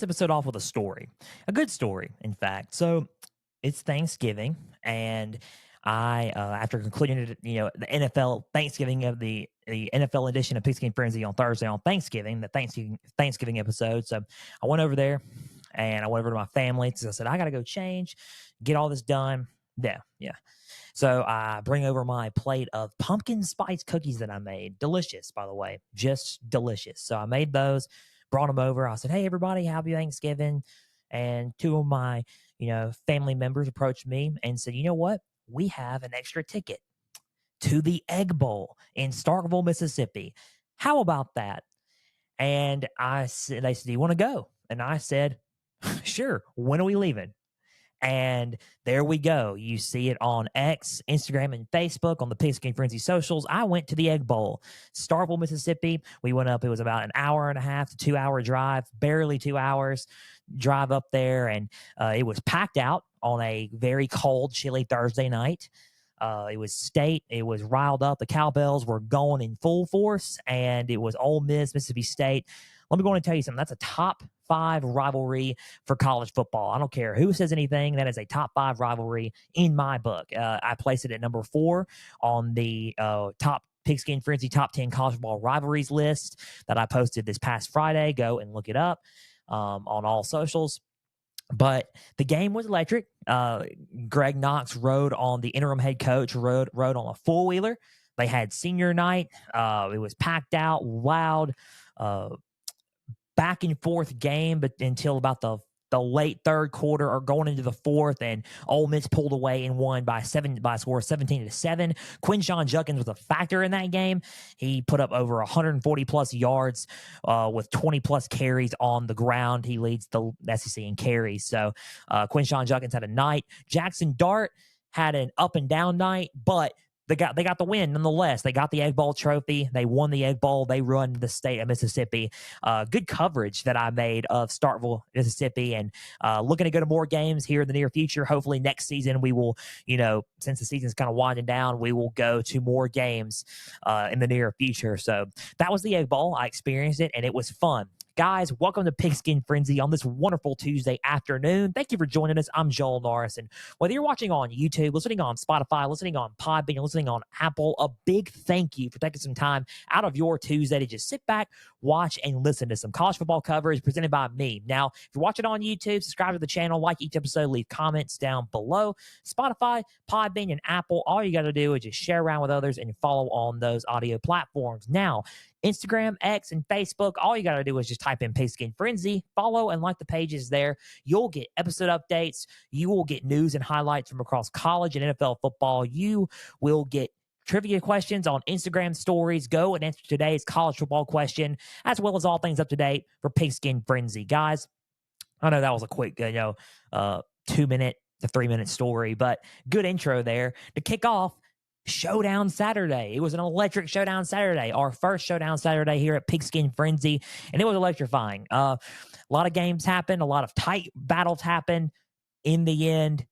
this episode off with a story, a good story, in fact. So it's Thanksgiving, and after concluding, the NFL Thanksgiving of the NFL edition of Pigskin Frenzy on Thursday on Thanksgiving, the Thanksgiving episode. So I went over there, and I went over to my family because I said I got to go change, get all this done. Yeah. So I bring over my plate of pumpkin spice cookies that I made. Delicious, by the way, just delicious. So I made those, brought them over. I said, "Hey, everybody, happy Thanksgiving." And two of my, family members approached me and said, "You know what? We have an extra ticket to the Egg Bowl in Starkville, Mississippi. How about that?" And they said, "Do you want to go?" And I said, "Sure. When are we leaving?" And there we go. You see it on X, Instagram, and Facebook on the Pigskin Frenzy socials. I went to the Egg Bowl, Starkville, Mississippi. We went up. It was about an hour and a half to 2 hour drive, barely 2 hours drive up there. And it was packed out on a very cold, chilly Thursday night. It was state. It was riled up. The cowbells were going in full force, and it was Ole Miss, Mississippi State. Let me go on and tell you something. That's a top 5 rivalry for college football. I don't care who says anything. That is a top 5 rivalry in my book. I place it at number 4 on the top Pigskin Frenzy top 10 college football rivalries list that I posted this past Friday. Go and look it up on all socials. But the game was electric. Greg Knox rode on the interim head coach, rode on a four-wheeler. They had senior night. It was packed out, loud, back and forth game, but until about the late third quarter or going into the fourth, and Ole Miss pulled away and won by a score of 17-7. Quinshon Judkins was a factor in that game. He put up over 140 plus yards with 20 plus carries on the ground. He leads the SEC in carries. So Quinshon Judkins had a night. Jackson Dart had an up and down night, but they got the win nonetheless. They got the Egg Bowl trophy. They won the Egg Bowl. They run the state of Mississippi. Good coverage that I made of Starkville, Mississippi, and looking to go to more games here in the near future. Hopefully next season we will, since the season's kind of winding down, we will go to more games in the near future. So that was the Egg Bowl. I experienced it, and it was fun. Guys, welcome to Pigskin Frenzy on this wonderful Tuesday afternoon. Thank you for joining us. I'm Joel Norris, and whether you're watching on YouTube, listening on Spotify, listening on Podbean, listening on Apple, a big thank you for taking some time out of your Tuesday to just sit back, watch, and listen to some college football coverage presented by me. Now, if you're watching on YouTube, subscribe to the channel, like each episode, leave comments down below. Spotify, Podbean, and Apple, all you got to do is just share around with others and follow on those audio platforms. Now, Instagram, X, and Facebook, all you got to do is just type in Pigskin Frenzy, follow and like the pages there. You'll get episode updates. You will get news and highlights from across college and NFL football. You will get trivia questions on Instagram stories. Go and answer today's college football question, as well as all things up to date for Pigskin Frenzy. Guys, I know that was a quick, 2-minute to 3-minute story, but good intro there to kick off Showdown Saturday. It was an electric Showdown Saturday, our first Showdown Saturday here at Pigskin Frenzy, and it was electrifying. A lot of games happened, a lot of tight battles happened. In the end,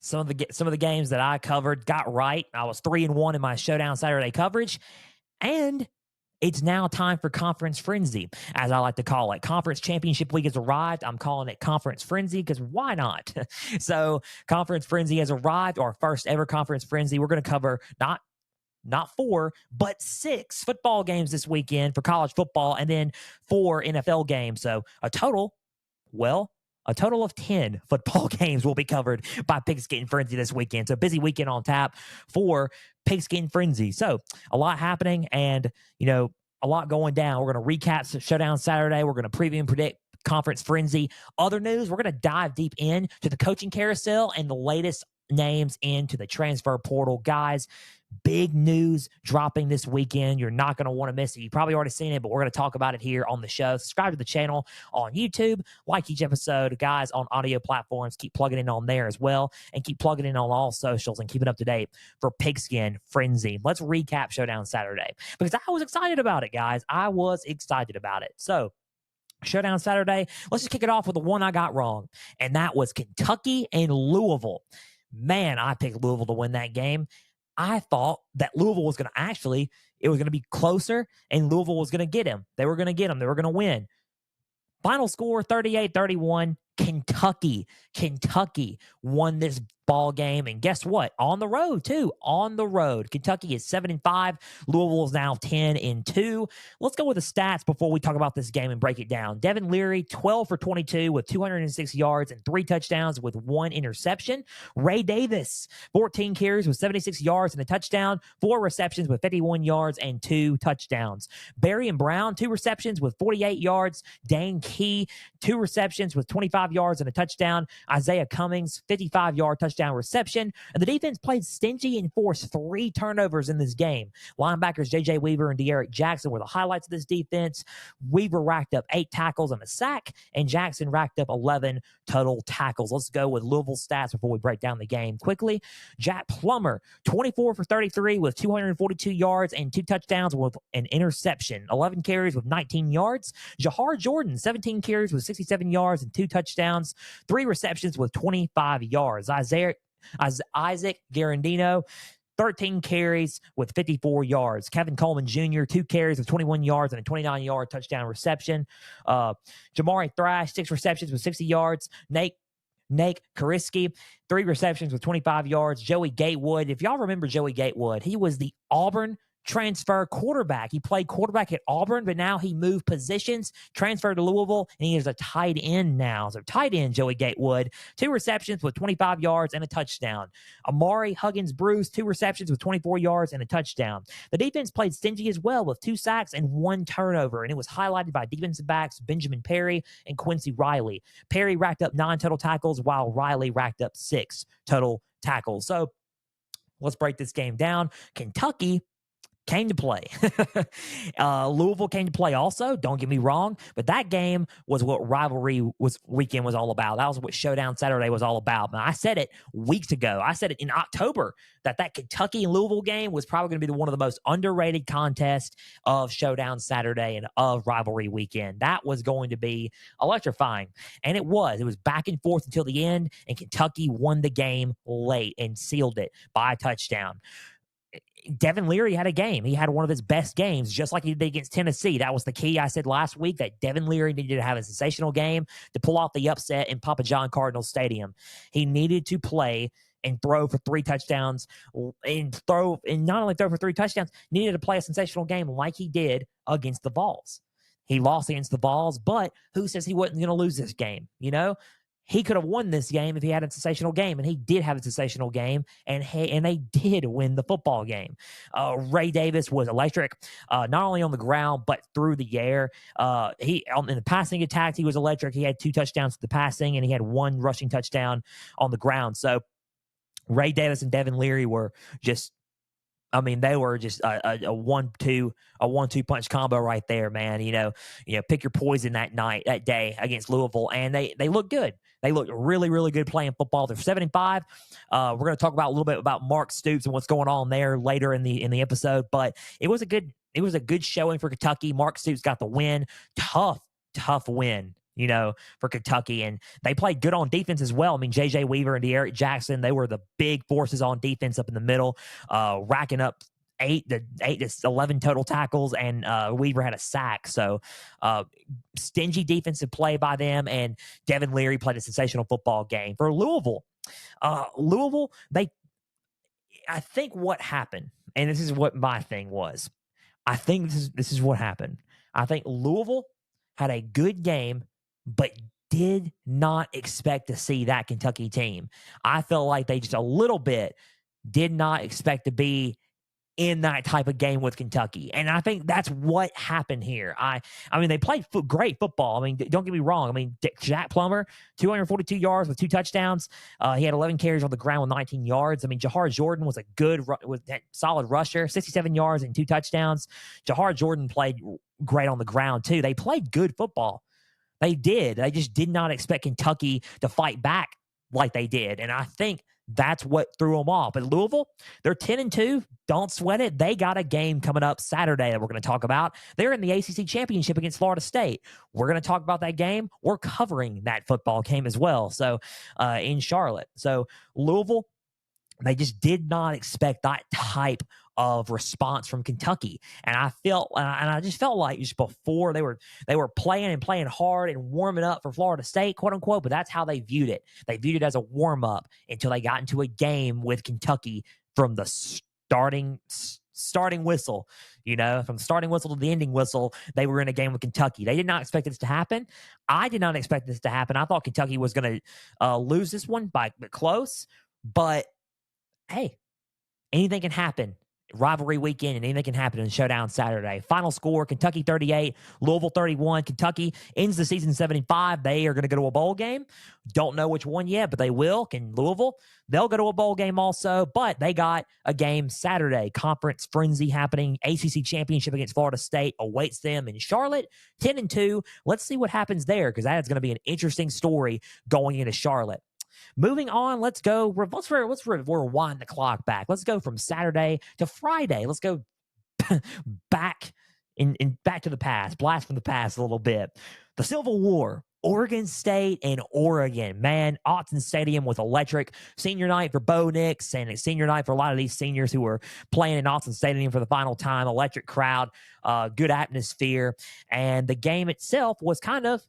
some of the games that I covered got right. I was 3-1 in my Showdown Saturday coverage, and it's now time for Conference Frenzy, as I like to call it. Conference Championship Week has arrived. I'm calling it Conference Frenzy because why not? So Conference Frenzy has arrived, our first ever Conference Frenzy. We're going to cover not 4, but 6 football games this weekend for college football, and then 4 NFL games. So a total of 10 football games will be covered by Pigskin Frenzy this weekend. So busy weekend on tap for Pigskin Frenzy. So a lot happening and, a lot going down. We're going to recap Showdown Saturday. We're going to preview and predict Conference Frenzy. Other news, we're going to dive deep in to the coaching carousel and the latest names into the transfer portal. Guys, big news dropping this weekend. You're not going to want to miss it. You've probably already seen it, but we're going to talk about it here on the show. Subscribe to the channel on YouTube. Like each episode. Guys, on audio platforms, keep plugging in on there as well, and keep plugging in on all socials and keeping up to date for Pigskin Frenzy. Let's recap Showdown Saturday because I was excited about it, guys. I was excited about it. So, Showdown Saturday, let's just kick it off with the one I got wrong, and that was Kentucky and Louisville. Man, I picked Louisville to win that game. I thought that Louisville was going to be closer, and Louisville was going to get him. They were going to get him. They were going to win. Final score 38-31. Kentucky won this ball game, and guess what? On the road too. On the road, Kentucky is 7-5. Louisville is now 10-2. Let's go with the stats before we talk about this game and break it down. Devin Leary, 12 for 22 with 206 yards and 3 touchdowns with 1 interception. Ray Davis, 14 carries with 76 yards and a touchdown, 4 receptions with 51 yards and 2 touchdowns. Barry and Brown, 2 receptions with 48 yards. Dane Key, 2 receptions with 25 yards and a touchdown. Isaiah Cummings, 55-yard touchdown reception. And the defense played stingy and forced 3 turnovers in this game. Linebackers J.J. Weaver and De'Aaron Jackson were the highlights of this defense. Weaver racked up 8 tackles and a sack, and Jackson racked up 11 total tackles. Let's go with Louisville stats before we break down the game quickly. Jack Plummer, 24 for 33 with 242 yards and 2 touchdowns with an interception. 11 carries with 19 yards. Jahar Jordan, 17 carries with 67 yards and 2 touchdowns. 3 receptions with 25 yards. Isaac Garandino, 13 carries with 54 yards. Kevin Coleman Jr., 2 carries with 21 yards and a 29-yard touchdown reception. Jamari Thrash, 6 receptions with 60 yards. Nate Kariski, 3 receptions with 25 yards. Joey Gatewood, if y'all remember Joey Gatewood, he was the Auburn transfer quarterback. He played quarterback at Auburn, but now he moved positions, transferred to Louisville, and he is a tight end now. So tight end Joey Gatewood, 2 receptions with 25 yards and a touchdown. Amari Huggins Bruce, 2 receptions with 24 yards and a touchdown. The defense played stingy as well with 2 sacks and 1 turnover, and it was highlighted by defensive backs Benjamin Perry and Quincy Riley. Perry racked up 9 total tackles, while Riley racked up 6 total tackles. So let's break this game down. Kentucky came to play. Louisville came to play also, don't get me wrong, but that game was what rivalry weekend was all about. That was what Showdown Saturday was all about. And I said it weeks ago. I said it in October that Kentucky and Louisville game was probably going to be one of the most underrated contests of Showdown Saturday and of rivalry weekend. That was going to be electrifying. And it was. It was back and forth until the end, and Kentucky won the game late and sealed it by a touchdown. Devin Leary had a game. He had one of his best games, just like he did against Tennessee. That was the key. I said last week that Devin Leary needed to have a sensational game to pull off the upset in Papa John Cardinal Stadium. He needed to play and throw for 3 touchdowns, and not only throw for 3 touchdowns, needed to play a sensational game like he did against the Vols. He lost against the Vols, but who says he wasn't going to lose this game? You know, he could have won this game if he had a sensational game, and he did have a sensational game, and they did win the football game. Ray Davis was electric, not only on the ground but through the air. In the passing attacks, he was electric. He had 2 touchdowns to the passing, and he had 1 rushing touchdown on the ground. So Ray Davis and Devin Leary were just, they were just a 1-2 punch combo right there, man. You know, pick your poison that day against Louisville, and they look good. They look really, really good playing football. They're 7-5. We're going to talk about a little bit about Mark Stoops and what's going on there later in the episode. But it was a good showing for Kentucky. Mark Stoops got the win. Tough win, for Kentucky. And they played good on defense as well. J.J. Weaver and De'Aaron Jackson, they were the big forces on defense up in the middle, racking up 8 to 11 total tackles, and Weaver had a sack. So stingy defensive play by them, and Devin Leary played a sensational football game. For Louisville, I think what happened, and this is what my thing was, I think this is what happened. I think Louisville had a good game, but did not expect to see that Kentucky team. I felt like they just a little bit did not expect to be in that type of game with Kentucky. And I think that's what happened here. They played great football. Don't get me wrong. Jack Plummer, 242 yards with 2 touchdowns. He had 11 carries on the ground with 19 yards. Jahar Jordan was that solid rusher, 67 yards and 2 touchdowns. Jahar Jordan played great on the ground too. They played good football. They did. They just did not expect Kentucky to fight back like they did. And I think that's what threw them off. But Louisville, they're 10-2. Don't sweat it. They got a game coming up Saturday that we're going to talk about. They're in the ACC Championship against Florida State. We're going to talk about that game. We're covering that football game as well. So in Charlotte. So Louisville They just did not expect that type of response from Kentucky, and I just felt like just before they were playing and playing hard and warming up for Florida State, quote unquote. But that's how they viewed it. They viewed it as a warm up until they got into a game with Kentucky from the starting whistle. From the starting whistle to the ending whistle, they were in a game with Kentucky. They did not expect this to happen. I did not expect this to happen. I thought Kentucky was going to lose this one by close, but hey, anything can happen. Rivalry weekend, and anything can happen in Showdown Saturday. Final score, Kentucky 38, Louisville 31. Kentucky ends the season 75. They are going to go to a bowl game. Don't know which one yet, but they will. Can Louisville? They'll go to a bowl game also, but they got a game Saturday. Conference frenzy happening. ACC Championship against Florida State awaits them in Charlotte, 10-2. Let's see what happens there, because that is going to be an interesting story going into Charlotte. Moving on, let's rewind the clock back. Let's go from Saturday to Friday. Let's go back back to the past, blast from the past a little bit. The Civil War, Oregon State and Oregon. Man, Autzen Stadium was electric. Senior night for Bo Nix, and it's senior night for a lot of these seniors who were playing in Autzen Stadium for the final time. Electric crowd, good atmosphere, and the game itself was kind of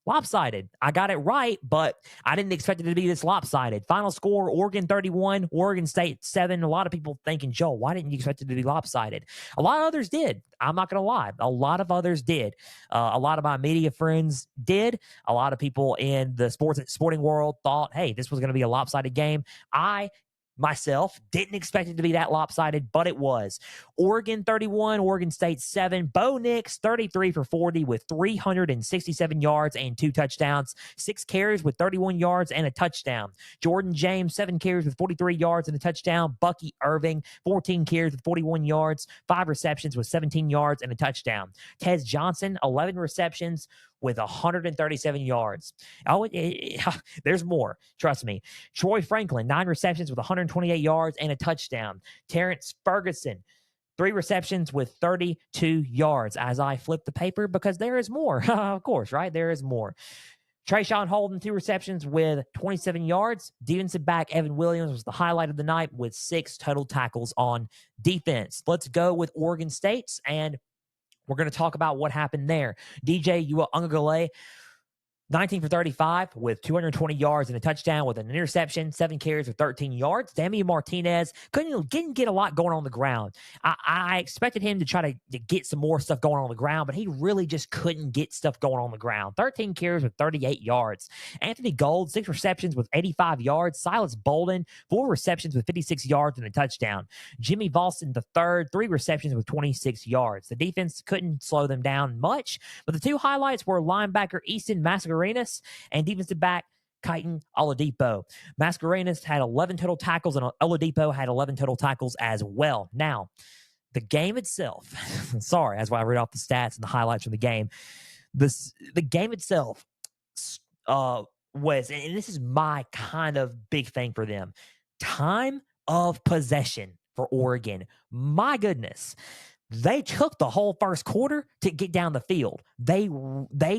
lopsided. I got it right, but I didn't expect it to be this lopsided. Final score, Oregon 31, Oregon State 7. A lot of people thinking, Joel, why didn't you expect it to be lopsided? A lot of others did. I'm not going to lie. A lot of others did. A lot of my media friends did. A lot of people in the sporting world thought, hey, this was going to be a lopsided game. I myself didn't expect it to be that lopsided, but it was. Oregon 31, Oregon State 7. Bo Nix 33 for 40 with 367 yards and 2 touchdowns. 6 carries with 31 yards and a touchdown. Jordan James 7 carries with 43 yards and a touchdown. Bucky Irving 14 carries with 41 yards. 5 receptions with 17 yards and a touchdown. Tez Johnson 11 receptions with 137 yards. There's more. Trust me. Troy Franklin, 9 receptions with 128 yards and a touchdown. Terrence Ferguson, 3 receptions with 32 yards. As I flip the paper, because there is more. Of course, right? There is more. Trayshawn Holden, 2 receptions with 27 yards. Defensive back Evan Williams was the highlight of the night with 6 total tackles on defense. Let's go with Oregon State's, and we're going to talk about what happened there. DJ Uiagalelei, 19 for 35 with 220 yards and a touchdown with an interception, 7 carries with 13 yards. Damian Martinez didn't get a lot going on the ground. I expected him to try to get some more stuff going on the ground, but he really just couldn't get stuff going on the ground. 13 carries with 38 yards. Anthony Gold, 6 receptions with 85 yards. Silas Bolden, 4 receptions with 56 yards and a touchdown. Jimmy Volson III, 3 receptions with 26 yards. The defense couldn't slow them down much, but the 2 highlights were linebacker Easton Mascarenas and defensive back Kaiton Oladipo. Mascarenas had 11 total tackles, and Oladipo had 11 total tackles as well. Now, the game itself, sorry, that's why I read off the stats and the highlights from the game. The game itself was, and this is my kind of big thing for them, time of possession for Oregon. My goodness. They took the whole first quarter to get down the field. They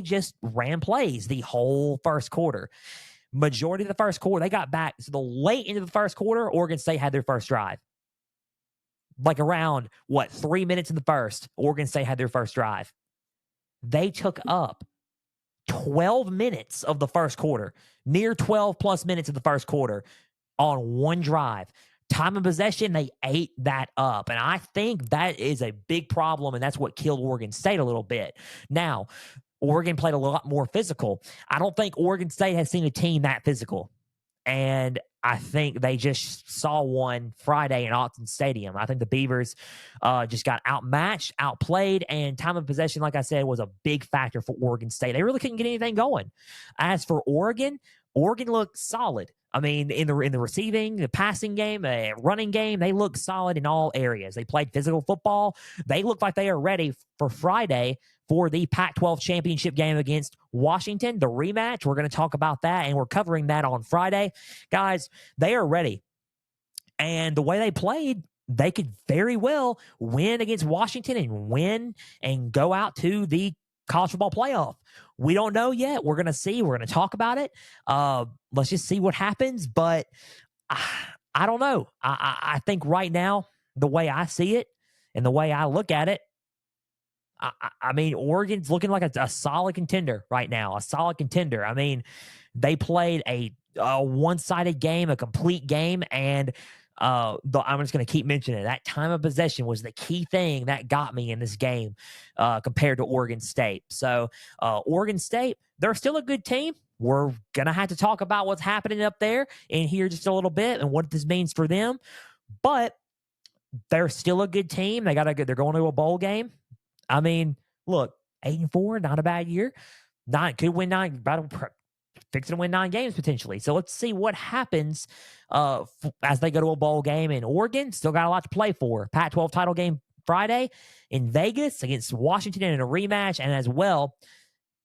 just ran plays the whole first quarter. Majority of the first quarter, they got back. So the late into the first quarter, Oregon State had their first drive. Like around, 3 minutes in the first, Oregon State had their first drive. They took up 12 minutes of the first quarter, near 12 plus minutes of the first quarter on one drive. Time of possession, they ate that up. And I think that is a big problem, and that's what killed Oregon State a little bit. Now, Oregon played a lot more physical. I don't think Oregon State has seen a team that physical. And I think they just saw one Friday in Autzen Stadium. I think the Beavers just got outmatched, outplayed, and time of possession, like I said, was a big factor for Oregon State. They really couldn't get anything going. As for Oregon looked solid. I mean, in the receiving, the passing game, running game, they look solid in all areas. They played physical football. They look like they are ready for Friday for the Pac-12 Championship game against Washington, the rematch. We're going to talk about that, and we're covering that on Friday. Guys, they are ready. And the way they played, they could very well win against Washington and win and go out to the college football playoff. We don't know yet. We're going to see. We're going to talk about it. Let's just see what happens. But I don't know. I think right now, the way I see it and the way I look at it, I mean, Oregon's looking like a solid contender right now, a solid contender. I mean, they played a one-sided game, a complete game, and I'm just going to keep mentioning it. That time of possession was the key thing that got me in this game compared to Oregon State. So Oregon State, they're still a good team. We're going to have to talk about what's happening up there in here just a little bit and what this means for them. But they're still a good team. They're going to a bowl game. I mean, look, 8-4, not a bad year. Could win 9, fixing to win 9 games potentially. So let's see what happens as they go to a bowl game in Oregon. Still got a lot to play for. Pac-12 title game Friday in Vegas against Washington in a rematch, and as well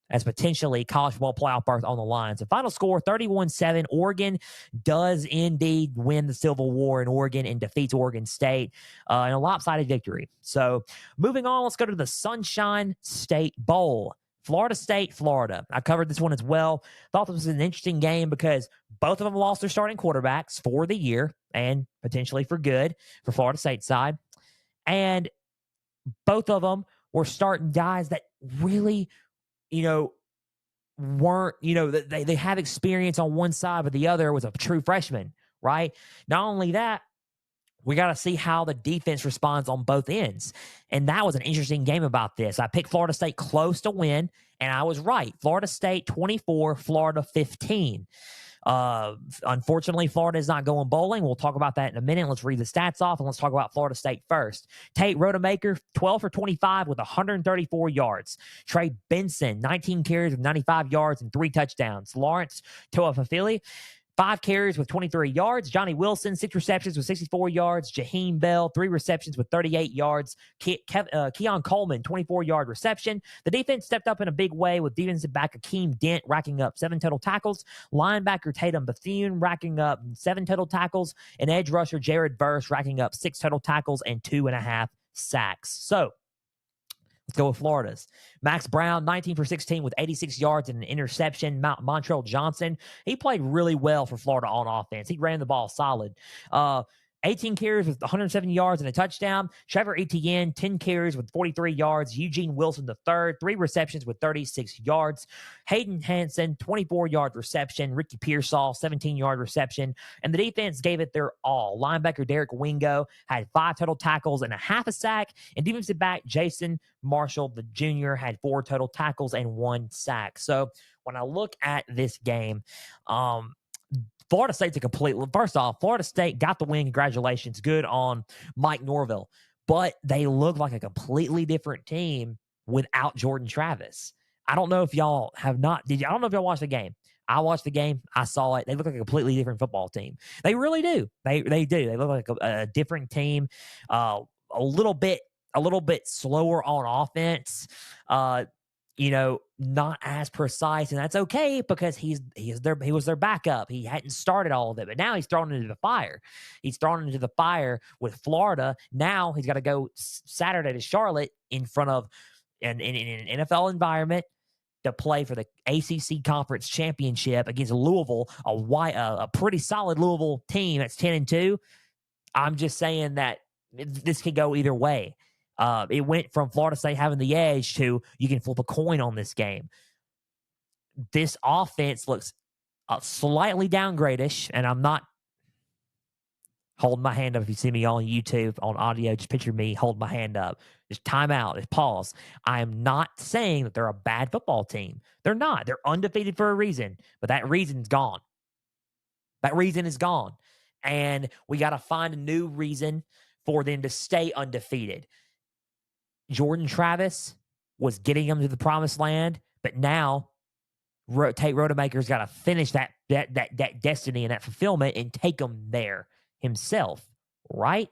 as potentially college football playoff berth on the line. So final score, 31-7. Oregon does indeed win the Civil War in Oregon and defeats Oregon State in a lopsided victory. So moving on, let's go to the Sunshine State Bowl. Florida State, Florida. I covered this one as well. Thought this was an interesting game because both of them lost their starting quarterbacks for the year and potentially for good for Florida State side. And both of them were starting guys that really weren't, they have experience on one side, but the other was a true freshman, right? Not only that, we got to see how the defense responds on both ends. And that was an interesting game about this. I picked Florida State close to win, and I was right. Florida State 24, Florida 15. Unfortunately, Florida is not going bowling. We'll talk about that in a minute. Let's read the stats off, and let's talk about Florida State first. Tate Rodemaker, 12 for 25 with 134 yards. Trey Benson, 19 carries with 95 yards and 3 touchdowns. Lawrence Toafafili, 5 carries with 23 yards. Johnny Wilson, 6 receptions with 64 yards. Jaheim Bell, 3 receptions with 38 yards. Keon Coleman, 24-yard reception. The defense stepped up in a big way with defensive back Akeem Dent racking up 7 total tackles. Linebacker Tatum Bethune racking up 7 total tackles. And edge rusher Jared Verse racking up 6 total tackles and 2.5 sacks. So let's go with Florida's. Max Brown, 19 for 16 with 86 yards and an interception. Montrell Johnson, he played really well for Florida on offense. He ran the ball solid. 18 carries with 170 yards and a touchdown. Trevor Etienne, 10 carries with 43 yards. Eugene Wilson III, 3 receptions with 36 yards. Hayden Hansen, 24-yard reception. Ricky Pearsall, 17-yard reception. And the defense gave it their all. Linebacker Derek Wingo had 5 total tackles and a half a sack. And defensive back Jason Marshall, the junior, had 4 total tackles and 1 sack. So when I look at this game, Florida State's first off, Florida State got the win. Congratulations. Good on Mike Norville. But they look like a completely different team without Jordan Travis. I don't know if y'all have not. I don't know if y'all watched the game. I watched the game. I saw it. They look like a completely different football team. They really do. They do. They look like a different team. A little bit slower on offense. Not as precise, and that's okay because he was their backup. He hadn't started all of it, but now he's thrown into the fire. He's thrown into the fire with Florida. Now he's got to go Saturday to Charlotte in front of in an NFL environment to play for the ACC Conference Championship against Louisville, a pretty solid Louisville team that's 10-2. I'm just saying that this could go either way. It went from Florida State having the edge to you can flip a coin on this game. This offense looks slightly downgradish, and I'm not holding my hand up. If you see me on YouTube on audio, just picture me hold my hand up. Just time out. Just pause. I am not saying that they're a bad football team. They're not. They're undefeated for a reason, but that reason's gone. That reason is gone, and we got to find a new reason for them to stay undefeated. Jordan Travis was getting them to the promised land, but now Tate Rodemaker's got to finish that destiny and that fulfillment and take them there himself, right?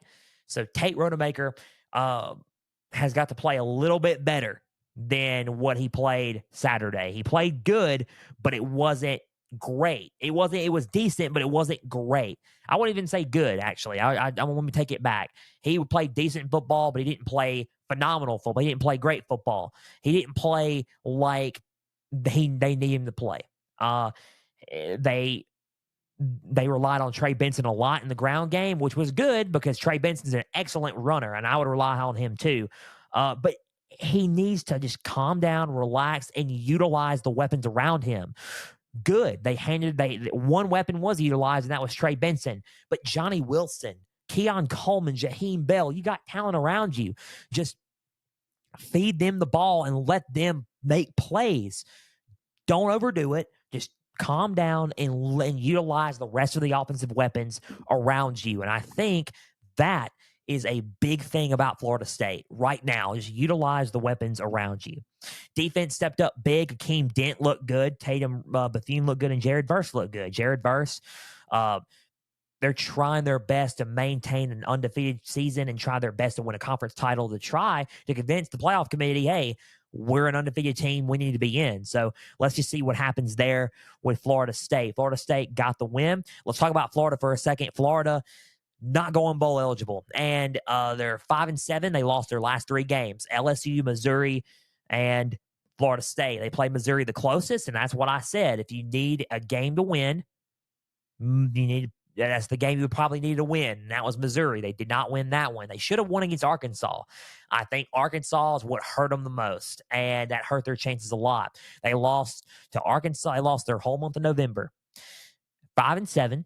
So Tate Rodemaker has got to play a little bit better than what he played Saturday. He played good, but it wasn't great. It was decent, but it wasn't great. I wouldn't even say good, actually. I let me take it back. He played decent football, but he didn't play phenomenal football. He didn't play great football. He didn't play like they need him to play. they relied on Trey Benson a lot in the ground game, which was good because Trey Benson's an excellent runner, and I would rely on him too. But he needs to just calm down, relax, and utilize the weapons around him. Good. One weapon was utilized, and that was Trey Benson. But Johnny Wilson, Keon Coleman, Jaheim Bell, you got talent around you. Just feed them the ball and let them make plays. Don't overdo it. Just calm down and utilize the rest of the offensive weapons around you. And I think that is a big thing about Florida State right now, is utilize the weapons around you. Defense stepped up big. Akeem Dent looked good. Tatum Bethune looked good, and Jared Verse looked good. Jared Verse, they're trying their best to maintain an undefeated season and try their best to win a conference title to try to convince the playoff committee, hey, we're an undefeated team. We need to be in. So let's just see what happens there with Florida State. Florida State got the win. Let's talk about Florida for a second. Florida not going bowl eligible, and they're 5-7. They lost their last 3 games: LSU, Missouri, and Florida State. They played Missouri the closest, and that's what I said. If you need a game to win, that's the game you would probably need to win. And that was Missouri. They did not win that one. They should have won against Arkansas. I think Arkansas is what hurt them the most, and that hurt their chances a lot. They lost to Arkansas. They lost their whole month of November. 5-7.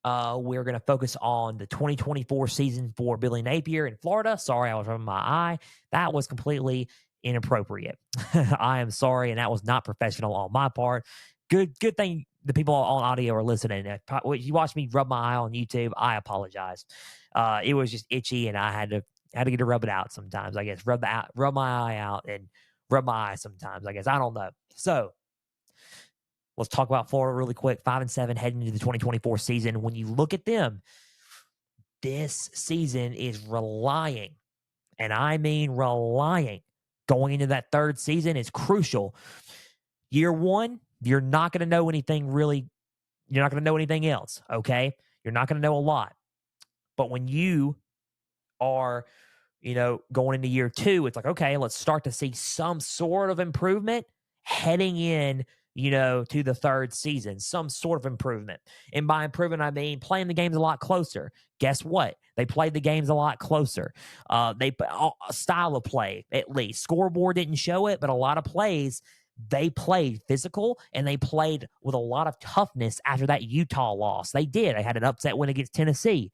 We're going to focus on the 2024 season for Billy Napier in Florida. Sorry, I was rubbing my eye. That was completely inappropriate. I am sorry, and that was not professional on my part. Good thing the people on audio are listening. If you watch me rub my eye on YouTube, I apologize. It was just itchy, and I had to get to rub it out sometimes, I guess. Rub my eye out and rub my eye sometimes, I guess. I don't know. So let's talk about Florida really quick. 5-7 heading into the 2024 season. When you look at them, this season is relying, and I mean relying, going into that 3rd season is crucial. Year 1, you're not going to know anything really. You're not going to know anything else, okay? You're not going to know a lot. But when you are, going into year 2, it's like, okay, let's start to see some sort of improvement heading in, to the 3rd season, some sort of improvement. And by improvement, I mean playing the games a lot closer. Guess what? They played the games a lot closer. Style of play, at least. Scoreboard didn't show it, but a lot of plays, they played physical, and they played with a lot of toughness after that Utah loss. They did. They had an upset win against Tennessee.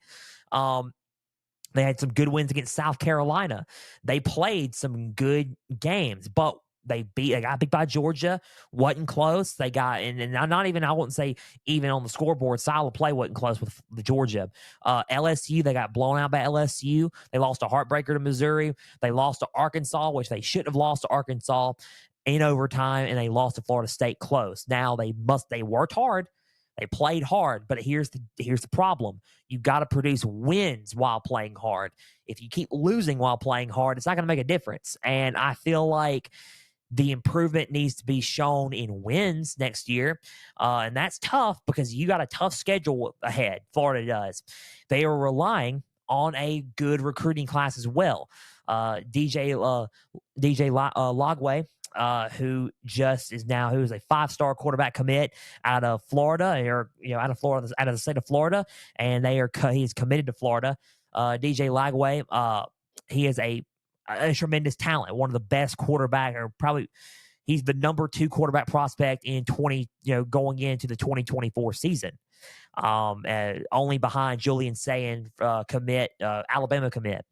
They had some good wins against South Carolina. They played some good games, but they got beat by Georgia. Wasn't close. They got, and not even, I wouldn't say even on the scoreboard, style of play wasn't close with the Georgia. LSU, they got blown out by LSU. They lost a heartbreaker to Missouri. They lost to Arkansas, which they shouldn't have lost to Arkansas in overtime, and they lost to Florida State close. Now they worked hard. They played hard, but here's the problem. You got to produce wins while playing hard. If you keep losing while playing hard, it's not going to make a difference. And I feel like the improvement needs to be shown in wins next year. And that's tough because you got a tough schedule ahead. Florida does. They are relying on a good recruiting class as well. DJ Lagway, who is a 5-star quarterback commit out of Florida, out of the state of Florida, and he is committed to Florida. DJ Lagway, he is a tremendous talent, one of the best quarterback, or probably he's the number 2 quarterback prospect in going into the 2024 season. Only behind Julian Sayin, Alabama commit.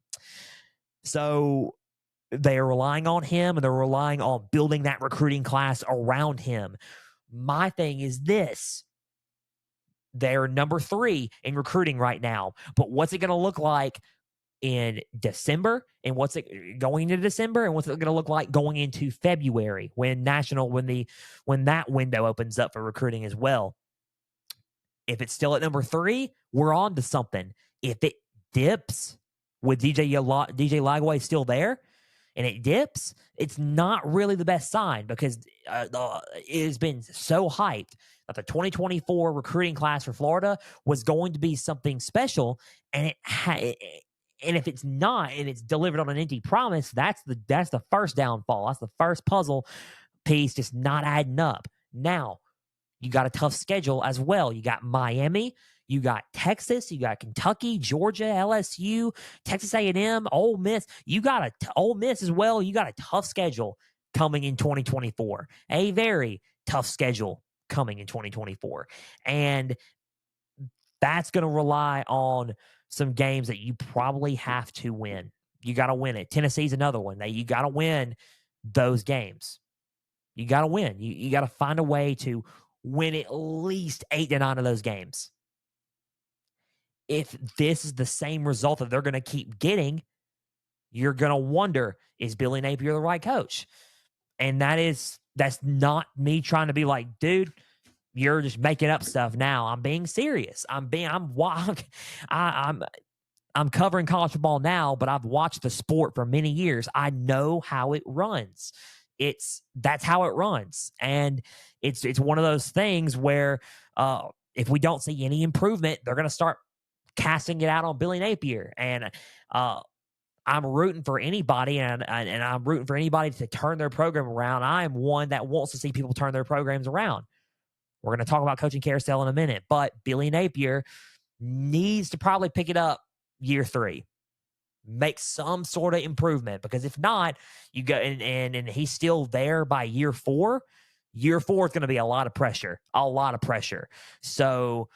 So they are relying on him, and they're relying on building that recruiting class around him. My thing is this. They're number 3 in recruiting right now. But what's it going to look like in December? And what's it going into December? And what's it going to look like going into February when that window opens up for recruiting as well? If it's still at number 3, we're on to something. If it dips with DJ Lagway still there, and it dips, it's not really the best sign, because it has been so hyped that the 2024 recruiting class for Florida was going to be something special, and if it's not, and it's delivered on an empty promise, that's the first downfall. That's the first puzzle piece just not adding up. Now, You got a tough schedule as well. You got Miami, you got Texas, you got Kentucky, Georgia, LSU, Texas A&M, Ole Miss. You got Ole Miss as well. You got a tough schedule coming in 2024. A very tough schedule coming in 2024. And that's going to rely on some games that you probably have to win. You got to win it. Tennessee's another one. You got to win those games. You got to win. You got to find a way to win at least 8 to 9 of those games. If this is the same result that they're going to keep getting, you're going to wonder, is Billy Napier the right coach? And that's not me trying to be like, dude, you're just making up stuff now. I'm being serious. I'm covering college football now, but I've watched the sport for many years. I know how it runs. That's how it runs. And it's one of those things where if we don't see any improvement, they're going to start casting it out on Billy Napier. And I'm rooting for anybody, and I'm rooting for anybody to turn their program around. I am one that wants to see people turn their programs around. We're going to talk about coaching carousel in a minute, but Billy Napier needs to probably pick it up year 3. Make some sort of improvement, because if not, you go and he's still there by year 4. Year 4 is going to be a lot of pressure. So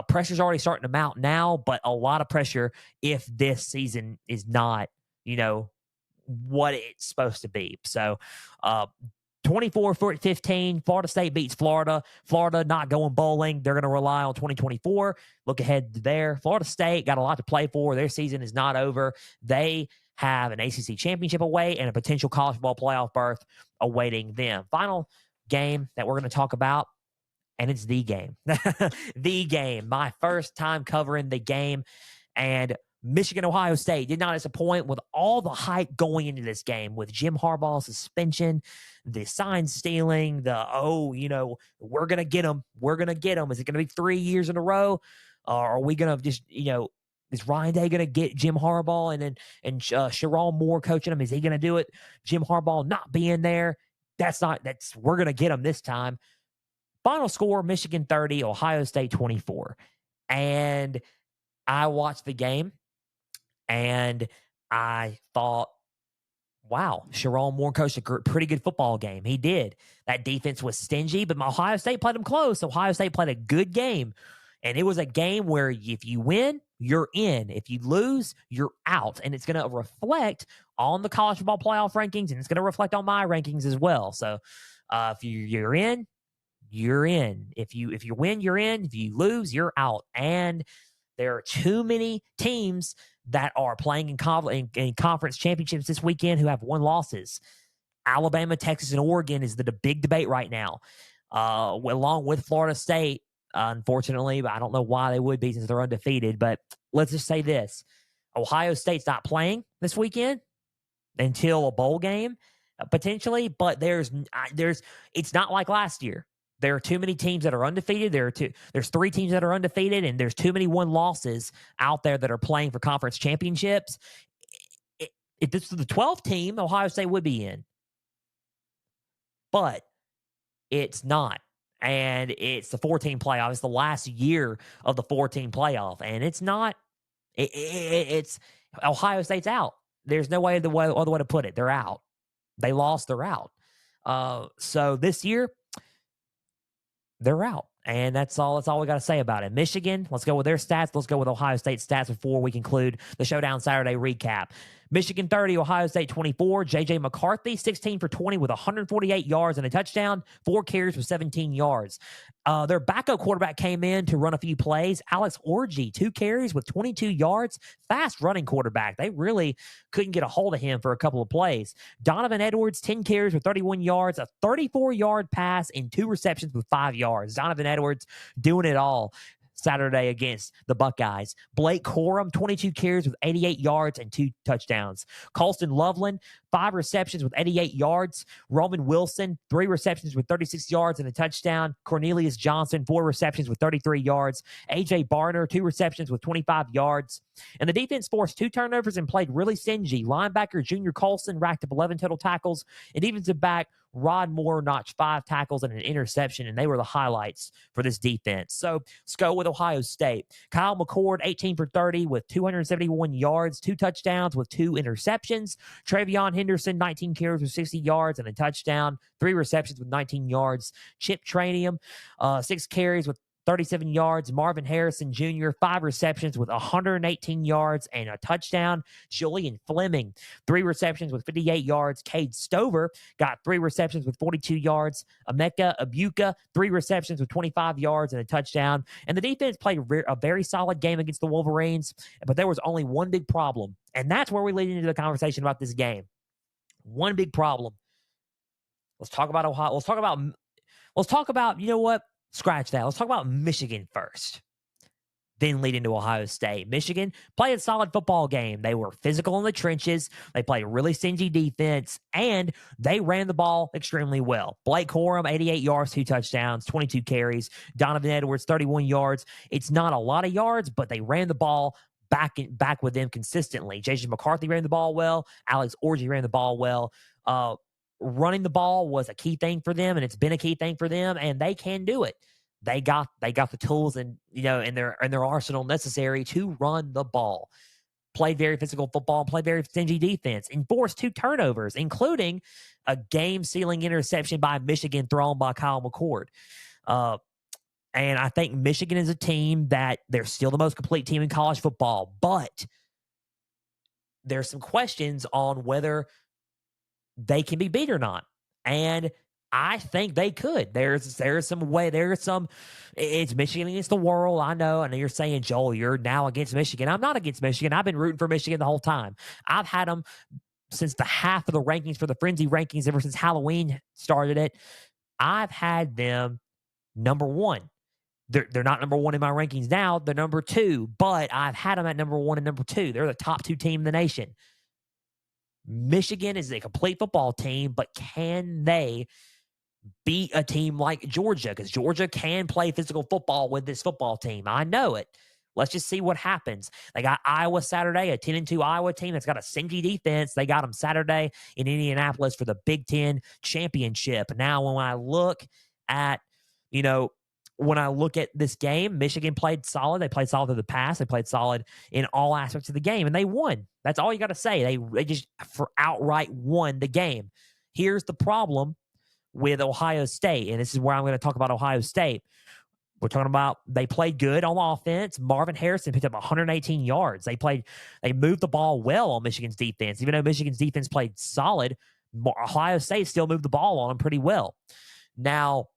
pressure's already starting to mount now, but a lot of pressure if this season is not, what it's supposed to be. So 24-15, Florida State beats Florida. Florida not going bowling. They're going to rely on 2024. Look ahead there. Florida State got a lot to play for. Their season is not over. They have an ACC championship away and a potential college football playoff berth awaiting them. Final game that we're going to talk about, and it's the game. The game. My first time covering the game, and Michigan, Ohio State did not disappoint with all the hype going into this game, with Jim Harbaugh's suspension, the sign stealing, we're going to get them. We're going to get them. Is it going to be 3 years in a row? Or are we going to just, is Ryan Day going to get Jim Harbaugh and Sharon Moore coaching him? Is he going to do it? Jim Harbaugh not being there. We're going to get them this time. Final score, Michigan 30, Ohio State 24. And I watched the game, and I thought, wow, Sharon Moore coached a pretty good football game. He did. That defense was stingy, but Ohio State played them close. Ohio State played a good game, and it was a game where if you win, you're in. If you lose, you're out, and it's going to reflect on the college football playoff rankings, and it's going to reflect on my rankings as well. So if you're in, you're in. If you win, you're in. If you lose, you're out. And there are too many teams that are playing in conference championships this weekend who have 1 losses. Alabama, Texas, and Oregon is the big debate right now, along with Florida State, unfortunately. But I don't know why they would be, since they're undefeated. But let's just say this. Ohio State's not playing this weekend until a bowl game, potentially. But it's not like last year. There are too many teams that are undefeated. There's 3 teams that are undefeated, and there's too many 1 losses out there that are playing for conference championships. If this was the 12th team, Ohio State would be in. But it's not. And it's the 14 playoff. It's the last year of the 14 playoff. And it's not. It's Ohio State's out. There's no other way to put it. They're out. They lost. They're out. So this year, they're out. And that's all we got to say about it. Michigan, let's go with their stats. Let's go with Ohio State's stats before we conclude the Showdown Saturday recap. Michigan 30, Ohio State 24. J.J. McCarthy, 16 for 20 with 148 yards and a touchdown, 4 carries for 17 yards. Their backup quarterback came in to run a few plays. Alex Orji, 2 carries with 22 yards. Fast running quarterback. They really couldn't get a hold of him for a couple of plays. Donovan Edwards, 10 carries with 31 yards, a 34-yard pass, and 2 receptions with 5 yards. Donovan Edwards doing it all Saturday against the Buckeyes. Blake Corum, 22 carries with 88 yards and 2 touchdowns. Colston Loveland, 5 receptions with 88 yards. Roman Wilson, 3 receptions with 36 yards and a touchdown. Cornelius Johnson, 4 receptions with 33 yards. A.J. Barner, 2 receptions with 25 yards. And the defense forced 2 turnovers and played really stingy. Linebacker Junior Colson racked up 11 total tackles, and defensive back Rod Moore notched 5 tackles and an interception, and they were the highlights for this defense. So let's go with Ohio State. Kyle McCord, 18 for 30 with 271 yards, 2 touchdowns with 2 interceptions. Travion Henderson, 19 carries with 60 yards and a touchdown, 3 receptions with 19 yards. Chip Trainium, 6 carries with 37 yards. Marvin Harrison Jr., 5 receptions with 118 yards and a touchdown. Julian Fleming, 3 receptions with 58 yards. Cade Stover got 3 receptions with 42 yards. Emeka Ibuka, 3 receptions with 25 yards and a touchdown. And the defense played a very solid game against the Wolverines, but there was only one big problem, and that's where we lead into the conversation about this game. One big problem. Let's talk about Ohio. Let's talk about, you know what? Scratch that. Let's talk about Michigan first, then lead into Ohio State. Michigan played a solid football game. They were physical in the trenches. They played a really stingy defense, and they ran the ball extremely well. Blake Corum, 88 yards, 2 touchdowns, 22 carries. Donovan Edwards, 31 yards. It's not a lot of yards, but they ran the ball back with them consistently. Jason McCarthy ran the ball well. Alex Orji ran the ball well. Running the ball was a key thing for them, and it's been a key thing for them, and they can do it. They got the tools and in their arsenal necessary to run the ball. Played very physical football, played very stingy defense, and forced 2 turnovers, including a game-sealing interception by Michigan thrown by Kyle McCord. And I think Michigan is a team that they're still the most complete team in college football, but there's some questions on whether they can be beat or not. And I think they could. There's some way. It's Michigan against the world. I know you're saying, Joel, you're now against Michigan. I'm not against Michigan. I've been rooting for Michigan the whole time. I've had them since the half of the rankings for the Frenzy rankings, ever since Halloween started it. I've had them number 1. They're not number 1 in my rankings now. They're number 2, but I've had them at number 1 and number 2. They're the top 2 team in the nation. Michigan is a complete football team, but can they beat a team like Georgia? Because Georgia can play physical football with this football team. I know it. Let's just see what happens. They got Iowa Saturday, a 10-2 Iowa team that's got a stingy defense. They got them Saturday in Indianapolis for the Big Ten Championship. Now, when I look at, this game, Michigan played solid. They played solid to the pass. They played solid in all aspects of the game, and they won. That's all you got to say. They just outright won the game. Here's the problem with Ohio State, and this is where I'm going to talk about Ohio State. We're talking about they played good on offense. Marvin Harrison picked up 118 yards. They moved the ball well on Michigan's defense. Even though Michigan's defense played solid, Ohio State still moved the ball on them pretty well. Now,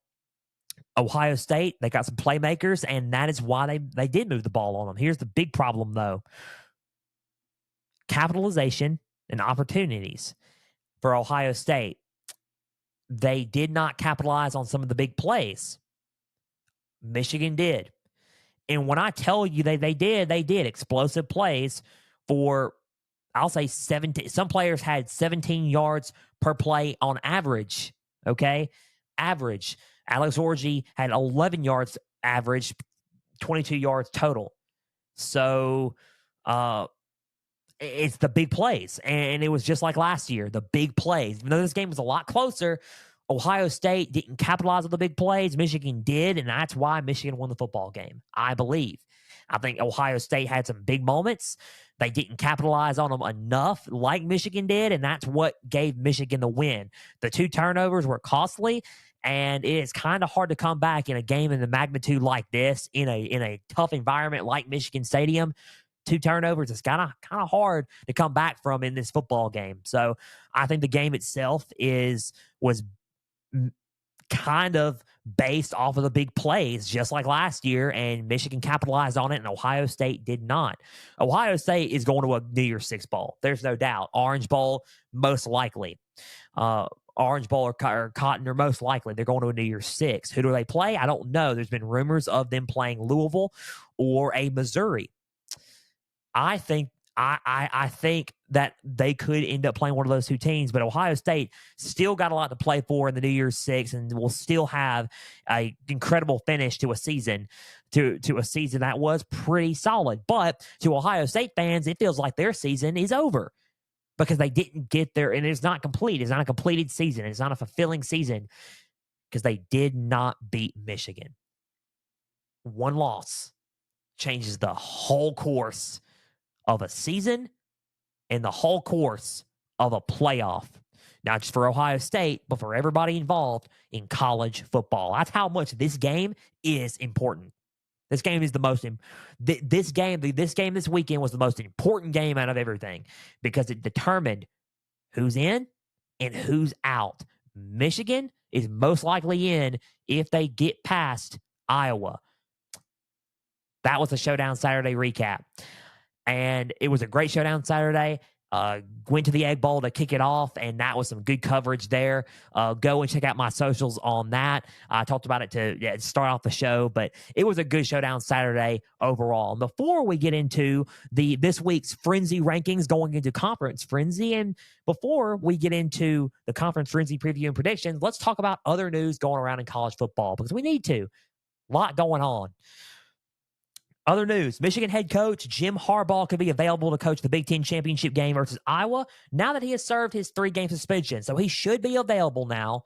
Ohio State, they got some playmakers, and that is why they did move the ball on them. Here's the big problem, though. Capitalization and opportunities for Ohio State. They did not capitalize on some of the big plays. Michigan did. And when I tell you they did explosive plays for, I'll say 17. Some players had 17 yards per play on average, okay? Average. Alex Orji had 11 yards average, 22 yards total. So it's the big plays. And it was just like last year, the big plays. Even though this game was a lot closer, Ohio State didn't capitalize on the big plays. Michigan did, and that's why Michigan won the football game, I believe. I think Ohio State had some big moments. They didn't capitalize on them enough like Michigan did, and that's what gave Michigan the win. The 2 turnovers were costly, and it is kind of hard to come back in a game in the magnitude like this, in a tough environment like Michigan Stadium. 2 turnovers, it's kind of hard to come back from in this football game. So I think the game itself was kind of based off of the big plays, just like last year, and Michigan capitalized on it, and Ohio State did not. Ohio State is going to a New Year's Six Bowl. There's no doubt. Orange Bowl, most likely. Orange Bowl or Cotton are most likely. They're going to a New Year's Six. Who do they play? I don't know. There's been rumors of them playing Louisville or a Missouri. I think I think that they could end up playing one of those two teams, but Ohio State still got a lot to play for in the New Year's Six, and will still have an incredible finish to a season, to a season that was pretty solid. But to Ohio State fans, it feels like their season is over because they didn't get there, and it's not complete. It's not a completed season. It's not a fulfilling season because they did not beat Michigan. One loss changes the whole course of a season and the whole course of a playoff. Not just for Ohio State, but for everybody involved in college football. That's how much this game is important. This game is the most. This game this weekend was the most important game out of everything because it determined who's in and who's out. Michigan is most likely in if they get past Iowa. That was the Showdown Saturday recap. And it was a great Showdown Saturday. Went to the Egg Bowl to kick it off, and that was some good coverage there. Go and check out my socials on that. I talked about it to start off the show, but it was a good Showdown Saturday overall. And before we get into this week's Frenzy rankings going into Conference Frenzy, and before we get into the Conference Frenzy preview and predictions, let's talk about other news going around in college football because we need to. A lot going on. Other news, Michigan head coach Jim Harbaugh could be available to coach the Big Ten Championship game versus Iowa now that he has served his 3-game suspension. So he should be available now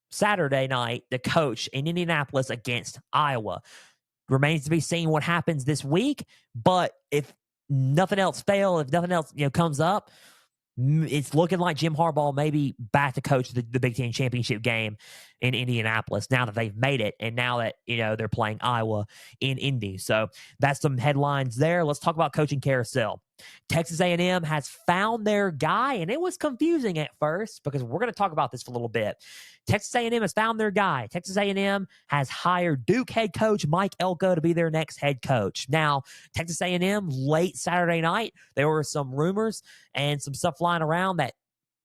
Saturday night to coach in Indianapolis against Iowa. Remains to be seen what happens this week, but if nothing else comes up, it's looking like Jim Harbaugh may be back to coach the Big Ten Championship game in Indianapolis now that they've made it and now that, they're playing Iowa in Indy. So that's some headlines there. Let's talk about coaching carousel. Texas A&M has found their guy, and it was confusing at first because we're going to talk about this for a little bit. Texas A&M has found their guy. Texas A&M has hired Duke head coach Mike Elko to be their next head coach. Now, Texas A&M, late Saturday night, there were some rumors and some stuff flying around that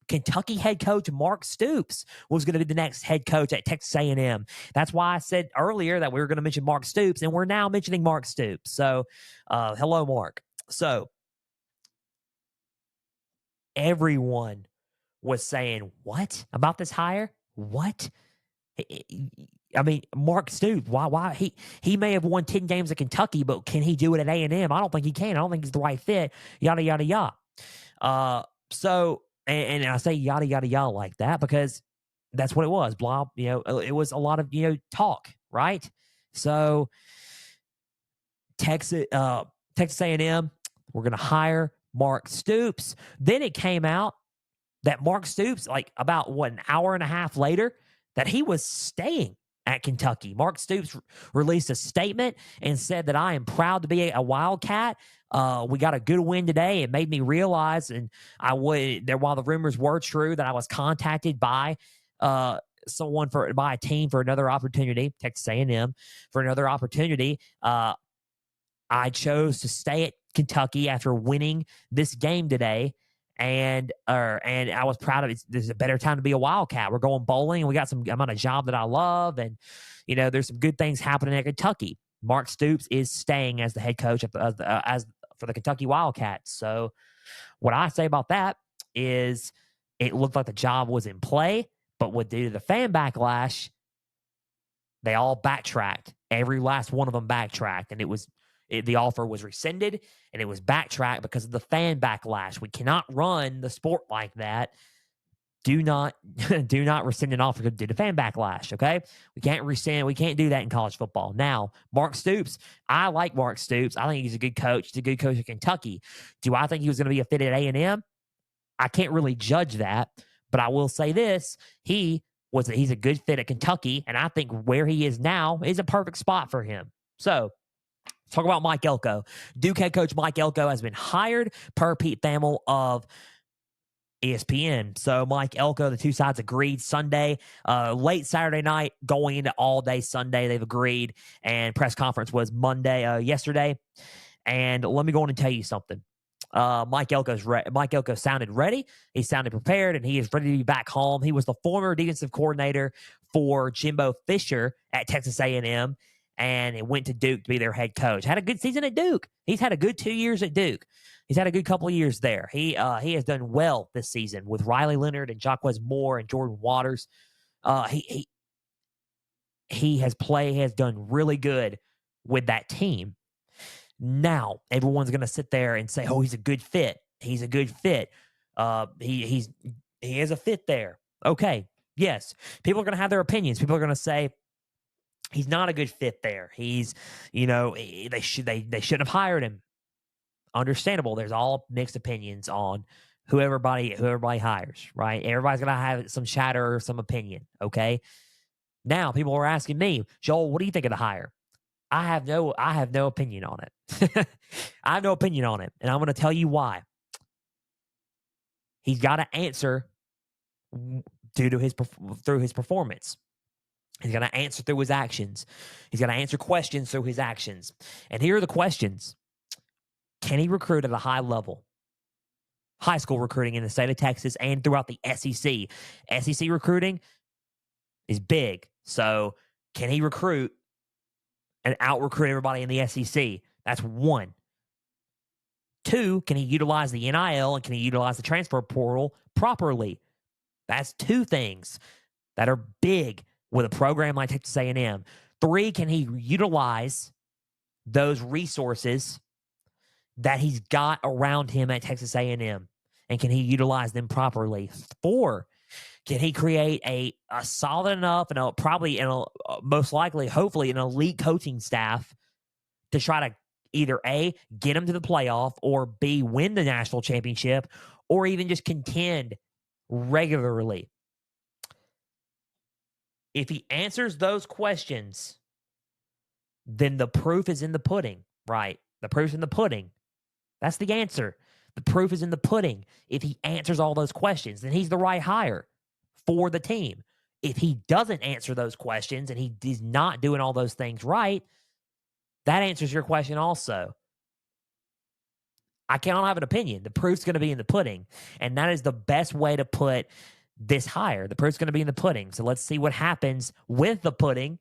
Kentucky head coach Mark Stoops was going to be the next head coach at Texas A&M. That's why I said earlier that we were going to mention Mark Stoops, and we're now mentioning Mark Stoops. So, hello, Mark. So, everyone was saying, what? About this hire? What? I mean, Mark Stoops, why? He may have won 10 games at Kentucky, but can he do it at A&M? I don't think he can. I don't think he's the right fit. Yada, yada, yada. So, and I say yada, yada, yada like that because that's what it was. Blah, it was a lot of, talk, right? So, Texas A&M, we're going to hire Mark Stoops. Then it came out that Mark Stoops, like about an hour and a half later, that he was staying at Kentucky. Mark Stoops released a statement and said that I am proud to be a Wildcat. We got a good win today. It made me realize, and while the rumors were true, that I was contacted by by a team for another opportunity, Texas A&M, for another opportunity. I chose to stay at Kentucky after winning this game today. And I was proud of it. There's a better time to be a Wildcat. We're going bowling, and I'm on a job that I love, and there's some good things happening at Kentucky. Mark Stoops is staying as the head coach for the Kentucky Wildcats. So, what I say about that is, it looked like the job was in play, but due to the fan backlash, they all backtracked. Every last one of them backtracked, and the offer was rescinded, and it was backtracked because of the fan backlash. We cannot run the sport like that. Do not rescind an offer due to fan backlash, okay? We can't rescind. We can't do that in college football. Now, Mark Stoops, I like Mark Stoops. I think he's a good coach. He's a good coach at Kentucky. Do I think he was going to be a fit at A&M? I can't really judge that, but I will say this. He's a good fit at Kentucky, and I think where he is now is a perfect spot for him. So, talk about Mike Elko. Duke head coach Mike Elko has been hired per Pete Thamel of ESPN. So Mike Elko, the two sides agreed Sunday, late Saturday night, going into all day Sunday. They've agreed, and press conference was yesterday. And let me go on and tell you something. Mike Elko sounded ready. He sounded prepared, and he is ready to be back home. He was the former defensive coordinator for Jimbo Fisher at Texas A&M. And it went to Duke to be their head coach. Had a good season at Duke. He's had a good 2 years at Duke. He's had a good couple of years there. He has done well this season with Riley Leonard and Jaquez Moore and Jordan Waters. He has done really good with that team. Now everyone's going to sit there and say, "Oh, he's a good fit. He's a good fit. He is a fit there." Okay, yes, people are going to have their opinions. People are going to say he's not a good fit there. He's, they shouldn't have hired him. Understandable. There's all mixed opinions on who everybody hires, right? Everybody's gonna have some chatter or some opinion. Okay. Now people are asking me, Joel, what do you think of the hire? I have no opinion on it. I have no opinion on it, and I'm gonna tell you why. He's got to answer through his performance. He's going to answer through his actions. He's going to answer questions through his actions. And here are the questions. Can he recruit at a high level? High school recruiting in the state of Texas and throughout the SEC. SEC recruiting is big. So can he recruit and out-recruit everybody in the SEC? That's one. Two, can he utilize the NIL and can he utilize the transfer portal properly? That's two things that are big with a program like Texas A&M. Three, can he utilize those resources that he's got around him at Texas A&M, and can he utilize them properly? Four, can he create a solid enough and most likely, hopefully, an elite coaching staff to try to either A, get him to the playoff, or B, win the national championship, or even just contend regularly? If he answers those questions, then the proof is in the pudding, right? The proof's in the pudding. That's the answer. The proof is in the pudding. If he answers all those questions, then he's the right hire for the team. If he doesn't answer those questions and he's not doing all those things right, that answers your question also. I cannot have an opinion. The proof's going to be in the pudding, and that is the best way to put this hire. The proof's going to be in the pudding. So let's see what happens with the pudding,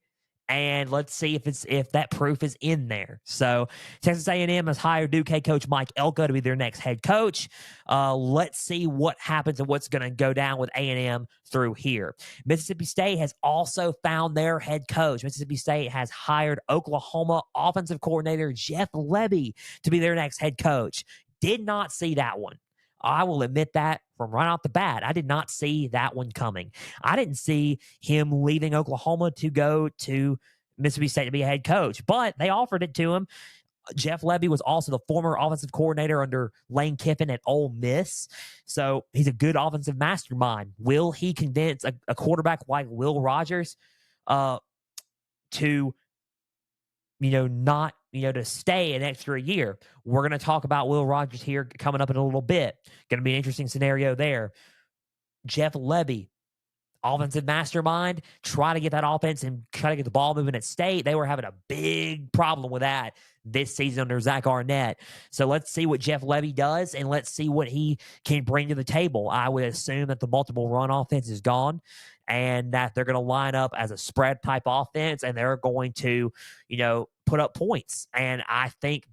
and let's see if that proof is in there. So Texas A&M has hired Duke head coach Mike Elko to be their next head coach. Let's see what happens and what's going to go down with A&M through here. Mississippi State has also found their head coach. Mississippi State has hired Oklahoma offensive coordinator Jeff Lebby to be their next head coach. Did not see that one. I will admit that from right off the bat. I did not see that one coming. I didn't see him leaving Oklahoma to go to Mississippi State to be a head coach, but they offered it to him. Jeff Lebby was also the former offensive coordinator under Lane Kiffin at Ole Miss. So he's a good offensive mastermind. Will he convince a quarterback like Will Rogers to to stay an extra year? We're going to talk about Will Rogers here coming up in a little bit. Going to be an interesting scenario there. Jeff Lebby, offensive mastermind, try to get that offense and try to get the ball moving at State. They were having a big problem with that this season under Zach Arnett. So let's see what Jeff Lebby does, and let's see what he can bring to the table. I would assume that the multiple run offense is gone, and that they're going to line up as a spread type offense, and they're going to, put up points. And I think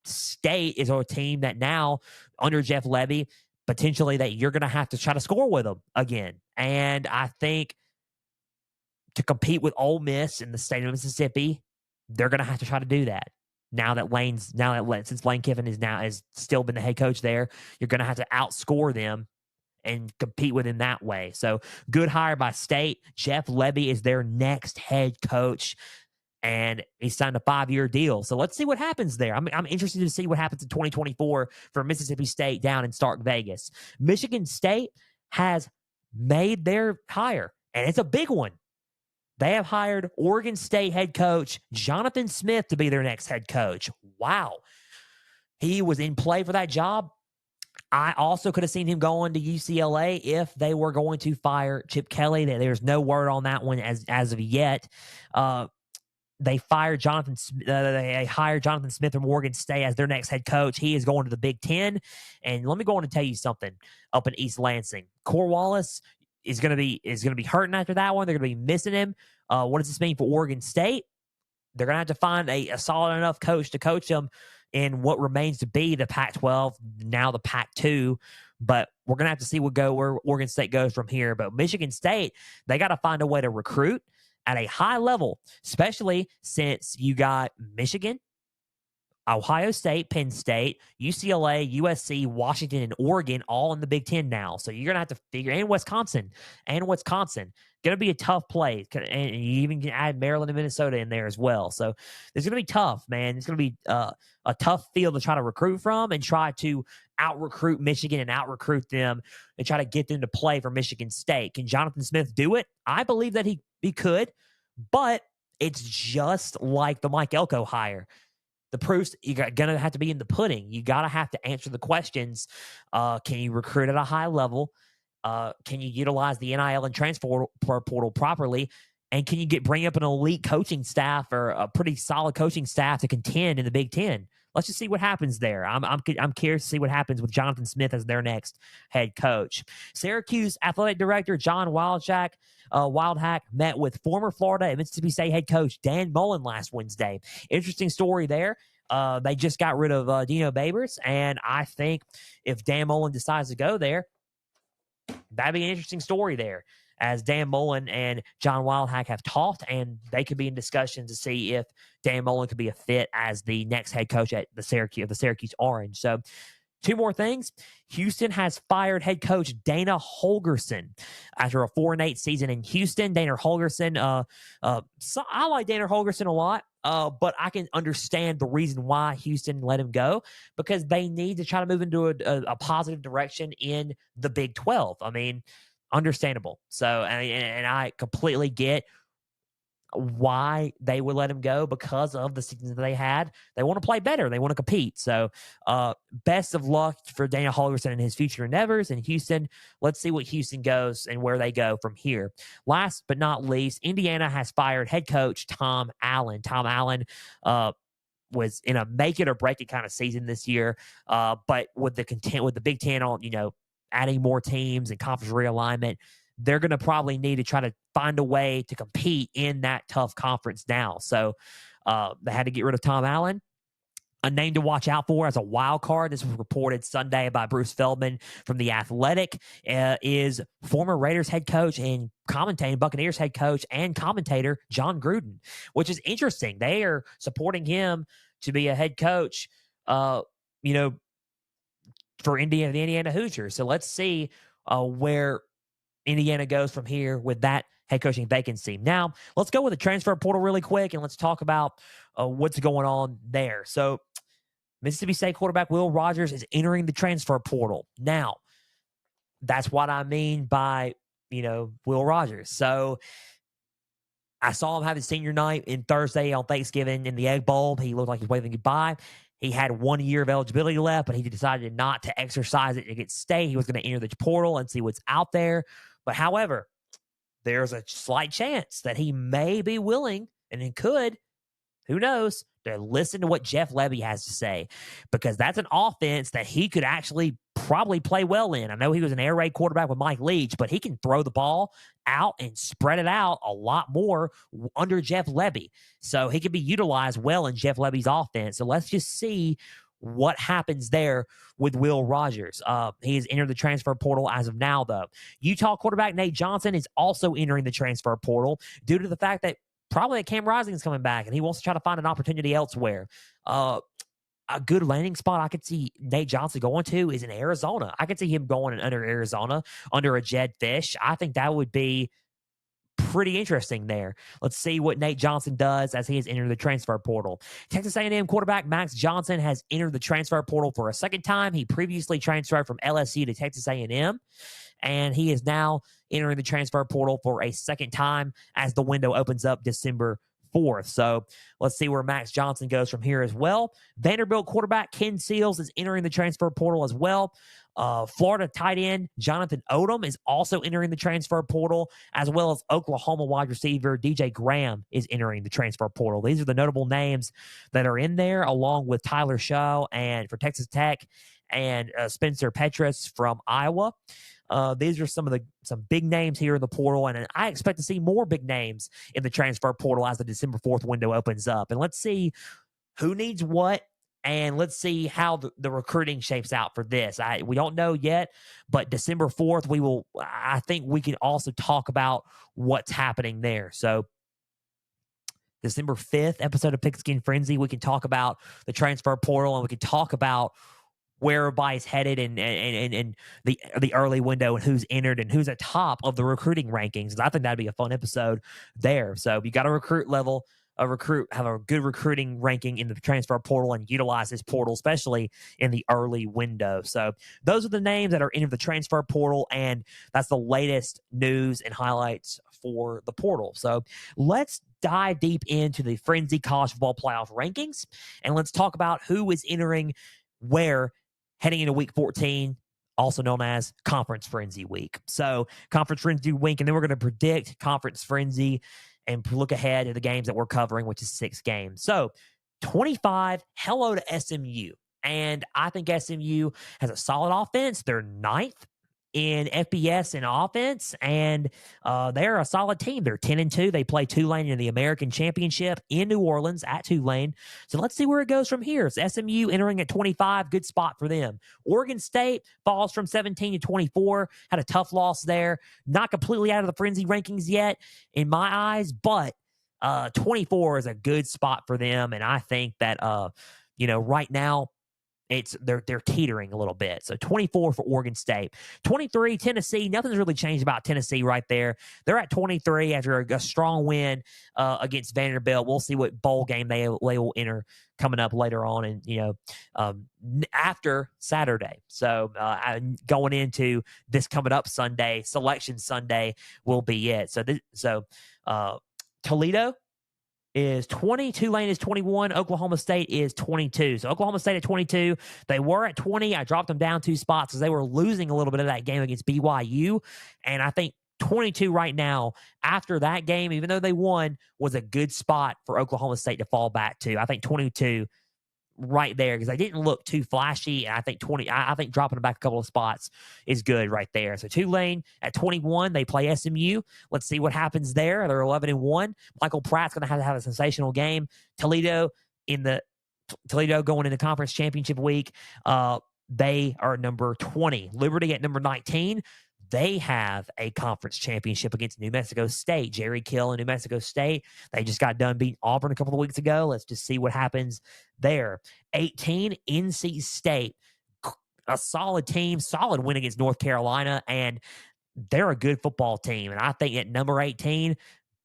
State is a team that now, under Jeff Lebby, potentially that you're going to have to try to score with them again. And I think to compete with Ole Miss in the state of Mississippi, they're going to have to try to do that. Since Lane Kiffin has still been the head coach there, you're going to have to outscore them and compete with him that way. So good hire by State. Jeff Lebby is their next head coach, and he signed a 5-year deal. So let's see what happens there. I'm interested to see what happens in 2024 for Mississippi State down in Stark Vegas. Michigan State has made their hire, and it's a big one. They have hired Oregon State head coach Jonathan Smith to be their next head coach. Wow. He was in play for that job. I also could have seen him going to UCLA if they were going to fire Chip Kelly. There's no word on that one as of yet. They hired Jonathan Smith from Oregon State as their next head coach. He is going to the Big Ten. And let me go on and tell you something up in East Lansing. Cornwallis is going to be hurting after that one. They're going to be missing him. What does this mean for Oregon State? They're going to have to find a solid enough coach to coach them in what remains to be the Pac-12, now the Pac-2. But we're going to have to see where Oregon State goes from here. But Michigan State, they got to find a way to recruit at a high level, especially since you got Michigan, Ohio State, Penn State, UCLA, USC, Washington, and Oregon all in the Big Ten now. So you're going to have to figure, and Wisconsin. Going to be a tough play. And you even can add Maryland and Minnesota in there as well. So it's going to be tough, man. It's going to be a tough field to try to recruit from and try to out-recruit Michigan and out-recruit them and try to get them to play for Michigan State. Can Jonathan Smith do it? I believe that he could, but it's just like the Mike Elko hire. The proof's you're going to have to be in the pudding. You got to have to answer the questions. Can you recruit at a high level? Can you utilize the NIL and transfer portal properly? And can you bring up an elite coaching staff or a pretty solid coaching staff to contend in the Big Ten? Let's just see what happens there. I'm curious to see what happens with Jonathan Smith as their next head coach. Syracuse athletic director John Wildhack met with former Florida and Mississippi State head coach Dan Mullen last Wednesday. Interesting story there. They just got rid of Dino Babers, and I think if Dan Mullen decides to go there, that'd be an interesting story there, as Dan Mullen and John Wildhack have talked, and they could be in discussion to see if Dan Mullen could be a fit as the next head coach at the Syracuse Orange. So, two more things. Houston has fired head coach Dana Holgorsen after a 4-8 season in Houston. Dana Holgorsen, so I like Dana Holgorsen a lot, but I can understand the reason why Houston let him go, because they need to try to move into a positive direction in the Big 12. I mean, understandable. So, and I completely get why they would let him go because of the seasons that they had. They want to play better. They want to compete. So best of luck for Dana Holgorsen and his future endeavors in Houston. Let's see what Houston goes and where they go from here. Last but not least, Indiana has fired head coach Tom Allen. Tom Allen was in a make it or break it kind of season this year. But with the Big Ten on, adding more teams and conference realignment, they're going to probably need to try to find a way to compete in that tough conference now. So they had to get rid of Tom Allen. A name to watch out for as a wild card, this was reported Sunday by Bruce Feldman from The Athletic, is former Raiders head coach and Buccaneers head coach and commentator John Gruden, which is interesting. They are supporting him to be a head coach, for the Indiana Hoosiers. So let's see where Indiana goes from here with that head coaching vacancy. Now, let's go with the transfer portal really quick, and let's talk about what's going on there. So, Mississippi State quarterback Will Rogers is entering the transfer portal. Now, that's what I mean by, Will Rogers. So, I saw him have his senior night in Thursday on Thanksgiving in the Egg Bowl. He looked like he was waving goodbye. He had 1 year of eligibility left, but he decided not to exercise it to get stay. He was going to enter the portal and see what's out there. But however, there's a slight chance that he may be willing, and he could, who knows, to listen to what Jeff Lebby has to say, because that's an offense that he could actually probably play well in. I know he was an air raid quarterback with Mike Leach, but he can throw the ball out and spread it out a lot more under Jeff Lebby. So he could be utilized well in Jeff Lebby's offense. So let's just see what happens there with Will Rogers. He has entered the transfer portal as of now, though. Utah quarterback Nate Johnson is also entering the transfer portal due to the fact that probably Cam Rising is coming back and he wants to try to find an opportunity elsewhere. A good landing spot I could see Nate Johnson going to is in Arizona. I could see him going under Arizona under a Jed Fish. I think that would be pretty interesting there. Let's see what Nate Johnson does as he has entered the transfer portal. Texas A&M quarterback Max Johnson has entered the transfer portal for a second time. He previously transferred from LSU to Texas A&M, and he is now entering the transfer portal for a second time as the window opens up December 4th. So let's see where Max Johnson goes from here as well. Vanderbilt quarterback Ken Seals is entering the transfer portal as well. Florida tight end Jonathan Odom is also entering the transfer portal, as well as Oklahoma wide receiver DJ Graham is entering the transfer portal. These are the notable names that are in there, along with Tyler Shaw and for Texas Tech and Spencer Petras from Iowa. These are some big names here in the portal, and I expect to see more big names in the transfer portal as the December 4th window opens up. And let's see who needs what and let's see how the recruiting shapes out for this. We don't know yet, but December 4th, I think we can also talk about what's happening there. So December 5th episode of Pigskin Frenzy, we can talk about the transfer portal, and we can talk about where everybody's headed and the early window and who's entered and who's at top of the recruiting rankings. I think that'd be a fun episode there. So you got a have a good recruiting ranking in the transfer portal and utilize this portal, especially in the early window. So those are the names that are in the transfer portal, and that's the latest news and highlights for the portal. So let's dive deep into the Frenzy College Football Playoff rankings, and let's talk about who is entering where heading into Week 14, also known as Conference Frenzy Week. So Conference Frenzy Week, and then we're going to predict Conference Frenzy and look ahead at the games that we're covering, which is 6 games. So 25, hello to SMU. And I think SMU has a solid offense. They're 9th in FBS and offense, and they're a solid team. They're 10-2. They play Tulane in the American Championship in New Orleans at Tulane. So let's see where it goes from here. It's SMU entering at 25, good spot for them. Oregon State falls from 17 to 24, had a tough loss there. Not completely out of the frenzy rankings yet in my eyes, but 24 is a good spot for them, and I think that right now they're teetering a little bit. So 24 for Oregon State. 23, Tennessee. Nothing's really changed about Tennessee right there. They're at 23 after a strong win against Vanderbilt. We'll see what bowl game they will enter coming up later on, and after Saturday. So going into this coming up Sunday, Selection Sunday will be it. So Toledo is 20, Tulane is 21, Oklahoma State is 22. So Oklahoma State at 22. They were at 20. I dropped them down 2 spots because they were losing a little bit of that game against BYU. And I think 22 right now, after that game, even though they won, was a good spot for Oklahoma State to fall back to. I think 22 right there because they didn't look too flashy. And I think I think dropping them back a couple of spots is good right there. So Tulane at 21, they play SMU. Let's see what happens there. They're 11-1. Michael Pratt's going to have a sensational game. Toledo going into Conference Championship week. They are number 20. Liberty at number 19. They have a conference championship against New Mexico State. Jerry Kill and New Mexico State. They just got done beating Auburn a couple of weeks ago. Let's just see what happens there. 18, NC State. A solid team, solid win against North Carolina, and they're a good football team. And I think at number 18,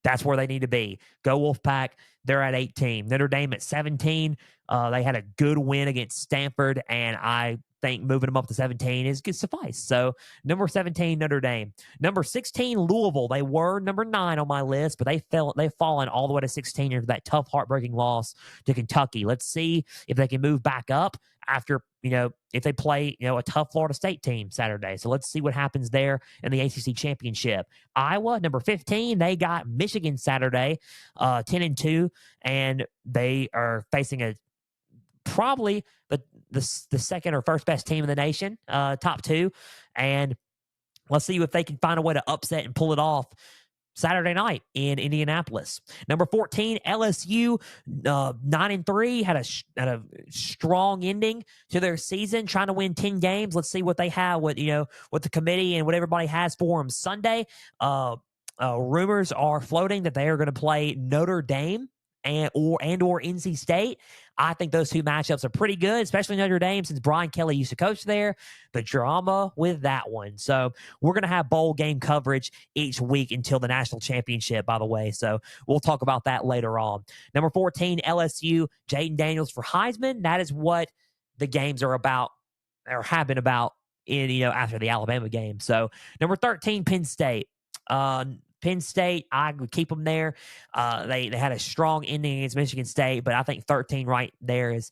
that's where they need to be. Go Wolfpack. They're at 18. Notre Dame at 17. They had a good win against Stanford, and I think moving them up to 17 is good suffice. So number 17, Notre Dame. Number 16, Louisville. They were number 9 on my list, but they've fallen all the way to 16 after that tough, heartbreaking loss to Kentucky. Let's see if they can move back up after, if they play, a tough Florida State team Saturday. So let's see what happens there in the ACC Championship. Iowa, number 15, they got Michigan Saturday, 10-2, and they are facing probably the second or first best team in the nation, top 2. And let's see if they can find a way to upset and pull it off Saturday night in Indianapolis. Number 14, LSU, 9-3, had a strong ending to their season, trying to win 10 games. Let's see what they have with the committee and what everybody has for them Sunday. Rumors are floating that they are going to play Notre Dame or NC State. I think those 2 matchups are pretty good, especially Notre Dame, since Brian Kelly used to coach there. The drama with that one. So we're going to have bowl game coverage each week until the national championship, by the way. So we'll talk about that later on. Number 14, LSU, Jaden Daniels for Heisman. That is what the games are about, or have been about after the Alabama game. So number 13, Penn State. Penn State, I would keep them there. They had a strong ending against Michigan State, but I think 13 right there is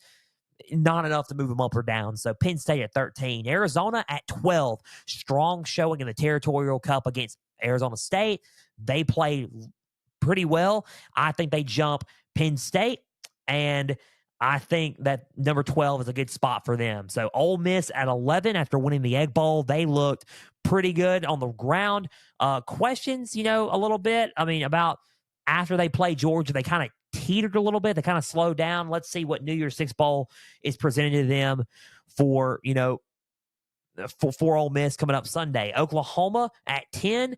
not enough to move them up or down. So Penn State at 13. Arizona at 12. Strong showing in the Territorial Cup against Arizona State. They played pretty well. I think they jump Penn State, and I think that number 12 is a good spot for them. So Ole Miss at 11 after winning the Egg Bowl. They looked pretty good on the ground. Questions, a little bit. About after they played Georgia, they kind of teetered a little bit. They kind of slowed down. Let's see what New Year's Six Bowl is presented to them for, for Ole Miss coming up Sunday. Oklahoma at 10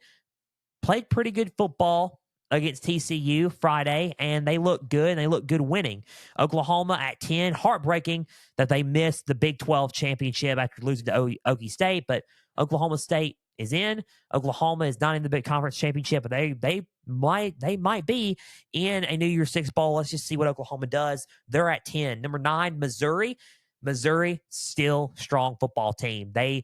played pretty good football against TCU Friday, and they look good, and they look good winning. Oklahoma at 10, heartbreaking that they missed the Big 12 championship after losing to Okie State, but Oklahoma State is in. Oklahoma is not in the Big Conference championship, but they might be in a New Year's Six Bowl. Let's just see what Oklahoma does. They're at 10. Number 9, Missouri. Missouri, still strong football team. They,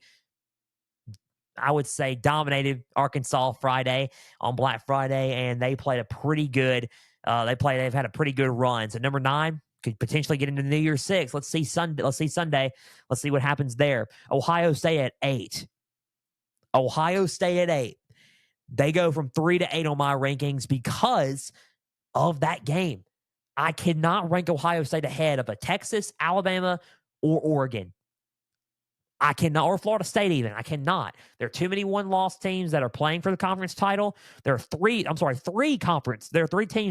I would say, dominated Arkansas Friday on Black Friday, and they played a pretty good. They've had a pretty good run. So number 9 could potentially get into New Year's Six. Let's see Sunday. Let's see what happens there. Ohio State at 8. Ohio State at 8. They go from 3 to 8 on my rankings because of that game. I cannot rank Ohio State ahead of a Texas, Alabama, or Oregon. I cannot, or Florida State even. I cannot. There are too many one-loss teams that are playing for the conference title. There are three teams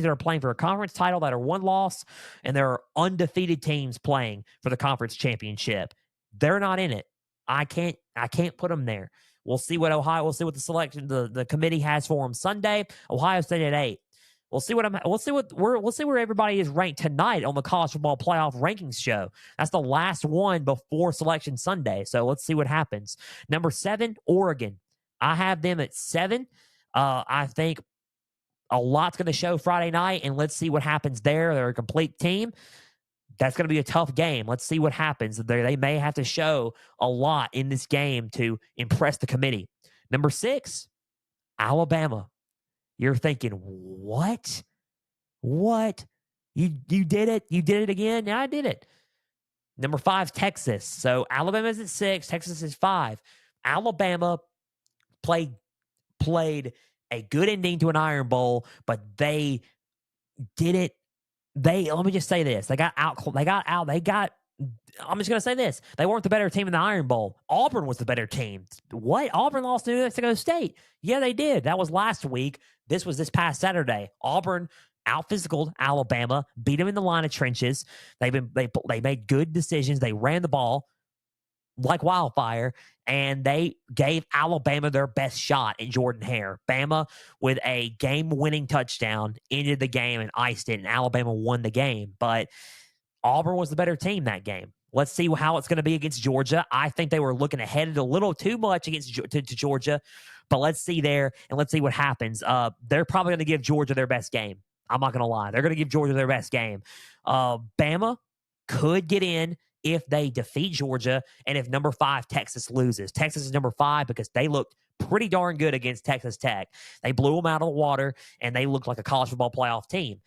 that are playing for a conference title that are one loss, and there are undefeated teams playing for the conference championship. They're not in it. I can't put them there. We'll see what the committee has for them Sunday. Ohio State at 8. We'll see where everybody is ranked tonight on the college football playoff rankings show. That's the last one before Selection Sunday. So let's see what happens. Number 7, Oregon. I have them at 7. I think a lot's going to show Friday night, and let's see what happens there. They're a complete team. That's going to be a tough game. Let's see what happens. They may have to show a lot in this game to impress the committee. Number 6, Alabama. You're thinking, what? What? You did it? You did it again? Yeah, I did it. Number 5, Texas. So Alabama's at 6. Texas is 5. Alabama played a good ending to an Iron Bowl, but they did it. Let me just say this. I'm just going to say this. They weren't the better team in the Iron Bowl. Auburn was the better team. What? Auburn lost to New Mexico State. Yeah, they did. That was last week. This was this past Saturday. Auburn out-physicaled Alabama, beat them in the line of trenches. They made good decisions. They ran the ball like wildfire, and they gave Alabama their best shot in Jordan Hare. Bama, with a game-winning touchdown, ended the game and iced it, and Alabama won the game. But Auburn was the better team that game. Let's see how it's going to be against Georgia. I think they were looking ahead a little too much against to Georgia, but let's see there, and let's see what happens. They're probably going to give Georgia their best game. I'm not going to lie. They're going to give Georgia their best game. Bama could get in if they defeat Georgia and if number 5, Texas, loses. Texas is number 5 because they looked pretty darn good against Texas Tech. They blew them out of the water, and they looked like a college football playoff team.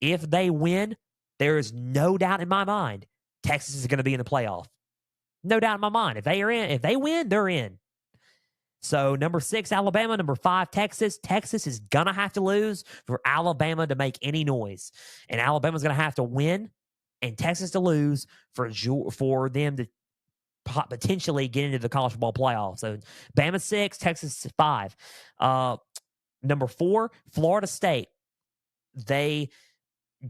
If they win, there is no doubt in my mind Texas is going to be in the playoff. No doubt in my mind. If they win, they're in. So number 6, Alabama. Number 5, Texas. Texas is going to have to lose for Alabama to make any noise. And Alabama's going to have to win and Texas to lose for them to potentially get into the college football playoff. So Bama 6, Texas 5. Number 4, Florida State. They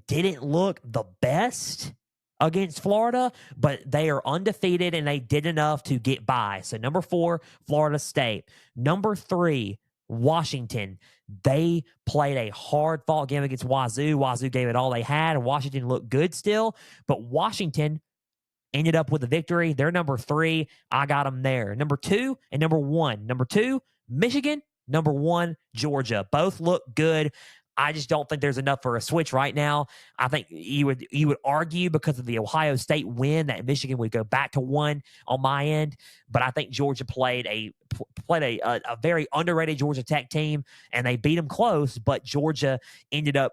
didn't look the best against Florida, but they are undefeated and they did enough to get by. So number 4, Florida State. Number 3, Washington. They played a hard-fought game against Wazoo. Wazoo gave it all they had, and Washington looked good still, but Washington ended up with a victory. They're number 3. I got them there. Number 2 and number 1. Number 2, Michigan. Number 1, Georgia. Both look good. I just don't think there's enough for a switch right now. I think you would argue because of the Ohio State win that Michigan would go back to 1 on my end, but I think Georgia played a very underrated Georgia Tech team, and they beat them close, but Georgia ended up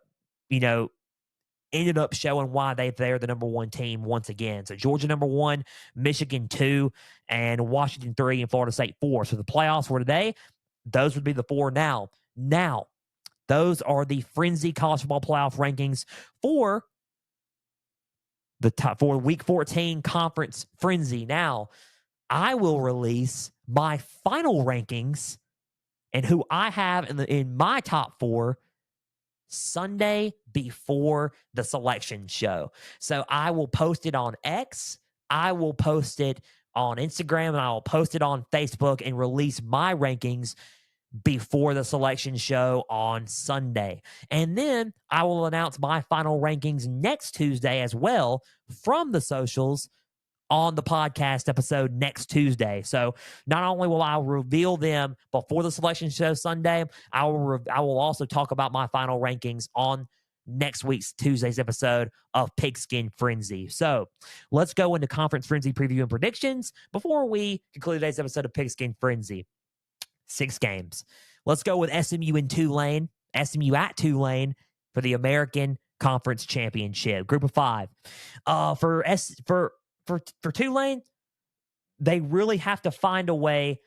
showing why they're the number 1 team once again. So Georgia number 1, Michigan 2, and Washington 3, and Florida State 4. So the playoffs for today, those would be the 4 now. Those are the Frenzy college football playoff rankings for Week 14 Conference Frenzy. Now, I will release my final rankings and who I have in my top 4 Sunday before the selection show. So I will post it on X. I will post it on Instagram, and I will post it on Facebook and release my rankings before the selection show on Sunday. And then I will announce my final rankings next Tuesday as well from the socials on the podcast episode next Tuesday. So not only will I reveal them before the selection show Sunday, I will also talk about my final rankings on next week's Tuesday's episode of Pigskin Frenzy. So let's go into Conference Frenzy preview and predictions before we conclude today's episode of Pigskin Frenzy. 6 games. Let's go with SMU and Tulane. SMU at Tulane for the American Conference Championship. Group of 5. For Tulane, they really have to find a way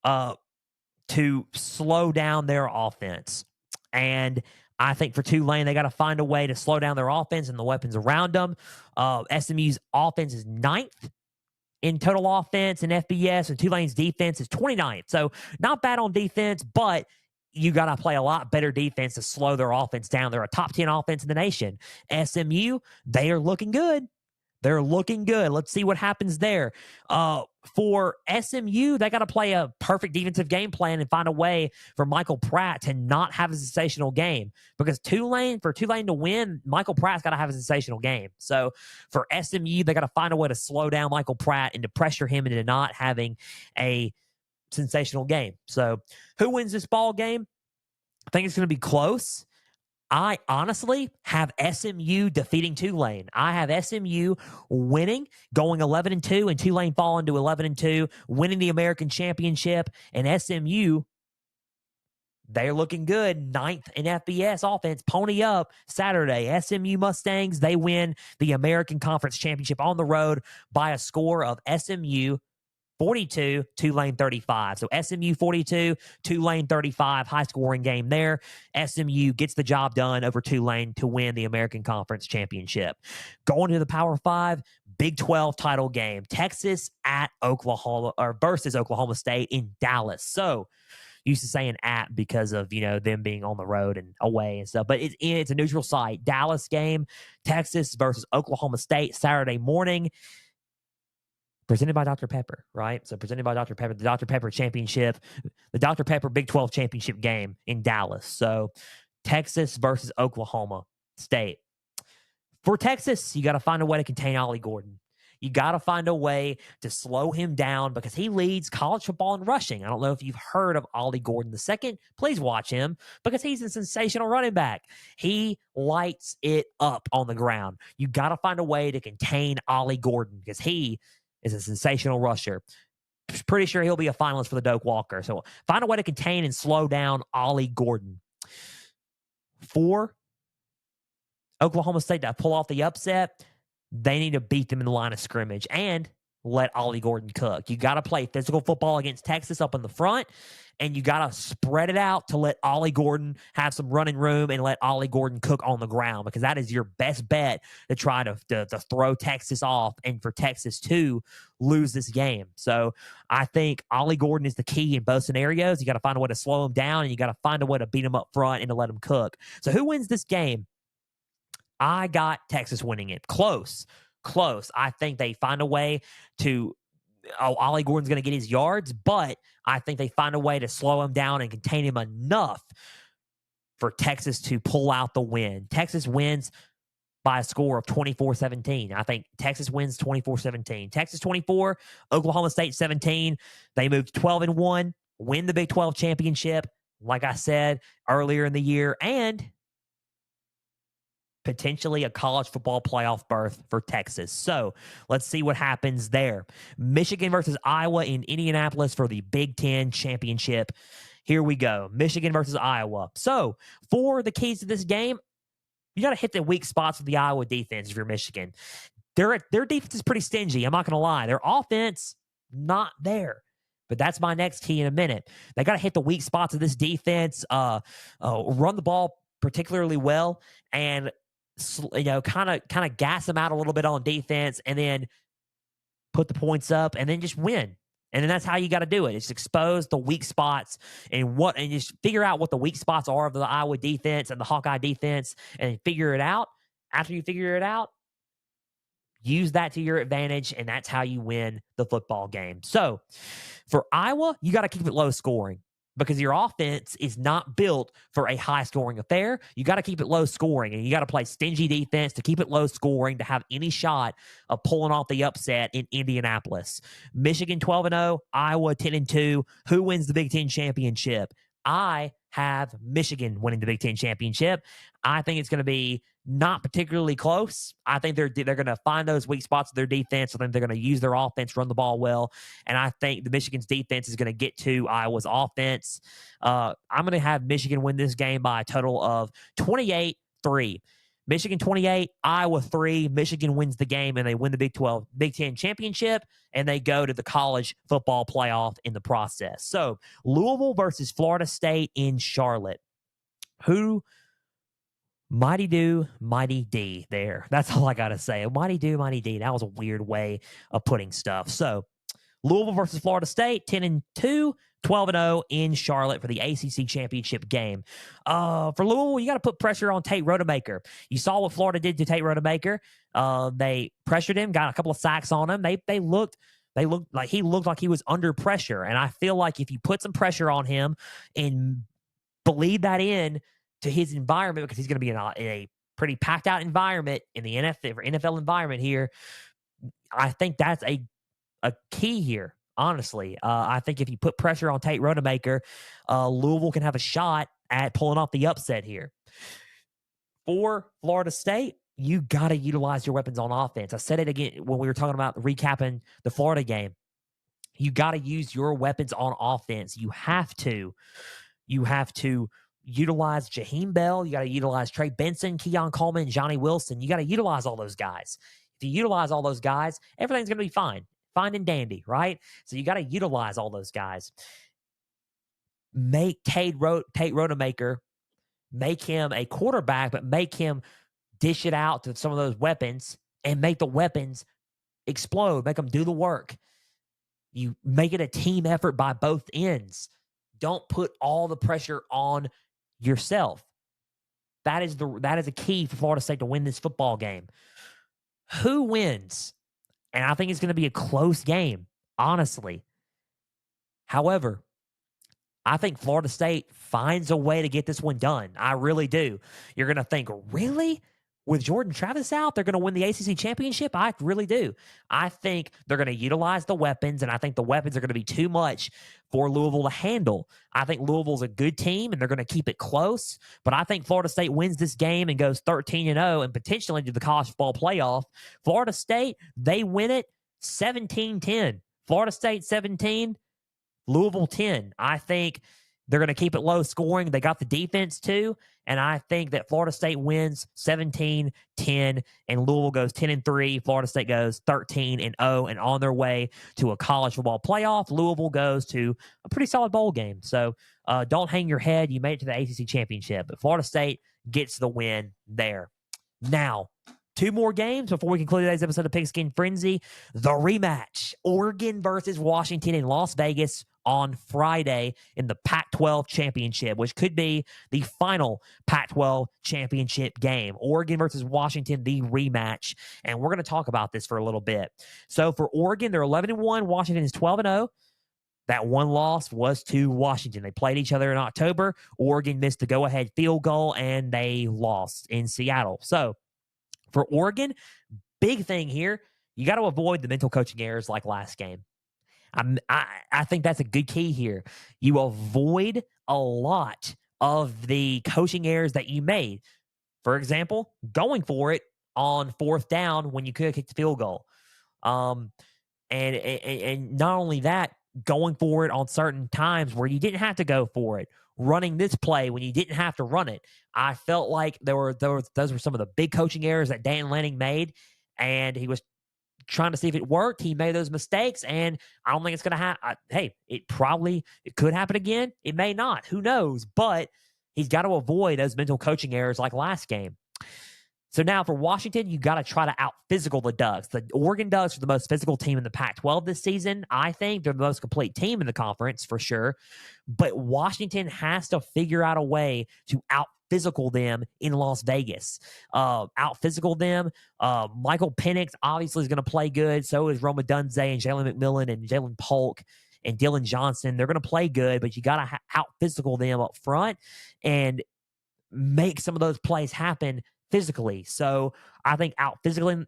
to slow down their offense. And I think for Tulane, they got to find a way to slow down their offense and the weapons around them. SMU's offense is 9th in total offense and FBS, and Tulane's defense is 29th. So not bad on defense, but you got to play a lot better defense to slow their offense down. They're a top 10 offense in the nation. SMU, they are looking good. They're looking good. Let's see what happens there. For SMU, they got to play a perfect defensive game plan and find a way for Michael Pratt to not have a sensational game. Because for Tulane to win, Michael Pratt's got to have a sensational game. So for SMU, they got to find a way to slow down Michael Pratt and to pressure him into not having a sensational game. So who wins this ball game? I think it's going to be close. I honestly have SMU defeating Tulane. I have SMU winning, going 11-2, and Tulane falling to 11-2, winning the American Championship. And SMU, they're looking good. 9th in FBS offense. Pony up Saturday. SMU Mustangs, they win the American Conference Championship on the road by a score of SMU 42, Tulane 35. So SMU 42, Tulane 35, high-scoring game there. SMU gets the job done over Tulane to win the American Conference Championship. Going to the Power 5, Big 12 title game. Texas at Oklahoma, or versus Oklahoma State in Dallas. So used to saying at because of, them being on the road and away and stuff. But it's a neutral site. Dallas game, Texas versus Oklahoma State, Saturday morning. Presented by Dr. Pepper, right? So presented by Dr. Pepper, the Dr. Pepper Championship, the Dr. Pepper Big 12 Championship game in Dallas. So Texas versus Oklahoma State. For Texas, you got to find a way to contain Ollie Gordon. You got to find a way to slow him down because he leads college football in rushing. I don't know if you've heard of Ollie Gordon II. Please watch him because he's a sensational running back. He lights it up on the ground. You got to find a way to contain Ollie Gordon because he is a sensational rusher. Pretty sure he'll be a finalist for the Doak Walker. So find a way to contain and slow down Ollie Gordon. For Oklahoma State to pull off the upset, they need to beat them in the line of scrimmage and let Ollie Gordon cook. You got to play physical football against Texas up in the front, and you got to spread it out to let Ollie Gordon have some running room and let Ollie Gordon cook on the ground because that is your best bet to try to throw Texas off and for Texas to lose this game. So I think Ollie Gordon is the key in both scenarios. You got to find a way to slow him down, and you got to find a way to beat him up front and to let him cook. So who wins this game? I got Texas winning it. Close. I think they find a way to Ollie Gordon's going to get his yards, but I think they find a way to slow him down and contain him enough for Texas to pull out the win. Texas wins by a score of 24-17. I think Texas wins 24-17. Texas 24, Oklahoma State 17. They moved 12-1, win the Big 12 championship, like I said earlier in the year, and potentially a college football playoff berth for Texas. So let's see what happens there. Michigan versus Iowa in Indianapolis for the Big 10 championship. Here we go. Michigan versus Iowa. So for the keys to this game, you got to hit the weak spots of the Iowa defense if you're Michigan. Their defense is pretty stingy. I'm not going to lie. Their offense, not there. But that's my next key in a minute. They got to hit the weak spots of this defense, run the ball particularly well, and kind of gas them out a little bit on defense, and then put the points up, and then just win. And then that's how you got to do it. It's expose the weak spots and just figure out what the weak spots are of the Iowa defense and the Hawkeye defense and figure it out. After you figure it out, use that to your advantage, and that's how you win the football game. So for Iowa, you got to keep it low scoring because your offense is not built for a high scoring affair. You got to keep it low scoring, and you got to play stingy defense to keep it low scoring to have any shot of pulling off the upset in Indianapolis. Michigan 12-0, Iowa 10-2. Who wins the Big Ten championship? I have Michigan winning the Big Ten championship. I think it's going to be not particularly close. I think they're going to find those weak spots of their defense. I think they're going to use their offense, run the ball well, and I think the Michigan's defense is going to get to Iowa's offense. I'm going to have Michigan win this game by a total of 28-3. Michigan 28, Iowa 3. Michigan wins the game, and they win the Big Ten championship, and they go to the college football playoff in the process. So Louisville versus Florida State in Charlotte. Who? Mighty do, mighty D there. That's all I got to say. Mighty do, mighty D. That was a weird way of putting stuff. So Louisville versus Florida State, 10-2, 12-0 in Charlotte for the ACC championship game. For Louisville, you got to put pressure on Tate Rodemaker. You saw what Florida did to Tate Rodemaker. They pressured him, got a couple of sacks on him. They looked like he was under pressure. And I feel like if you put some pressure on him and bleed that in to his environment, because he's going to be in a pretty packed out environment in the NFL environment here, I think that's a key here. Honestly, I think if you put pressure on Tate Rodemaker, Louisville can have a shot at pulling off the upset here. For Florida State, you got to utilize your weapons on offense. I said it again when we were talking about recapping the Florida game. You got to use your weapons on offense. You have to utilize Jaheim Bell. You got to utilize Trey Benson, Keon Coleman, Johnny Wilson. You got to utilize all those guys. If you utilize all those guys, everything's going to be fine. Fine and dandy, right? So you got to utilize all those guys. Make Tate Rodemaker, make him a quarterback, but make him dish it out to some of those weapons and make the weapons explode, make them do the work. You make it a team effort by both ends. Don't put all the pressure on yourself. That is a key for Florida State to win this football game. Who wins? And I think it's going to be a close game, honestly. However, I think Florida State finds a way to get this one done. I really do. You're going to think, really? With Jordan Travis out, they're going to win the ACC championship? I really do. I think they're going to utilize the weapons, and I think the weapons are going to be too much for Louisville to handle. I think Louisville's a good team, and they're going to keep it close, but I think Florida State wins this game and goes 13-0 and potentially to the college football playoff. Florida State, they win it 17-10. Florida State 17, Louisville 10. I think they're going to keep it low scoring. They got the defense too. And I think that Florida State wins 17-10 and Louisville goes 10-3. Florida State goes 13-0 and on their way to a college football playoff. Louisville goes to a pretty solid bowl game. So don't hang your head. You made it to the ACC championship, but Florida State gets the win there. Now, two more games before we conclude today's episode of Pigskin Frenzy. The rematch, Oregon versus Washington in Las Vegas on Friday in the Pac-12 Championship, which could be the final Pac-12 Championship game. Oregon versus Washington, the rematch. And we're going to talk about this for a little bit. So for Oregon, they're 11-1. Washington is 12-0. That one loss was to Washington. They played each other in October. Oregon missed the go-ahead field goal, and they lost in Seattle. So for Oregon, big thing here, you got to avoid the mental coaching errors like last game. I think that's a good key here. You avoid a lot of the coaching errors that you made. For example, going for it on fourth down when you could have kicked the field goal. And not only that, going for it on certain times where you didn't have to go for it. Running this play when you didn't have to run it. I felt like those were some of the big coaching errors that Dan Lanning made, and he was trying to see if it worked. He made those mistakes, and I don't think it's going to happen. Hey, it could happen again. It may not. Who knows? But he's got to avoid those mental coaching errors like last game. So now for Washington, you got to try to out-physical the Ducks. The Oregon Ducks are the most physical team in the Pac-12 this season. I think they're the most complete team in the conference for sure. But Washington has to figure out a way to out-physical them in Las Vegas. Out-physical them. Michael Penix obviously is going to play good. So is Roma Dunze and Jalen McMillan and Jalen Polk and Dylan Johnson. They're going to play good, but you got to out-physical them up front and make some of those plays happen physically. So I think outmatching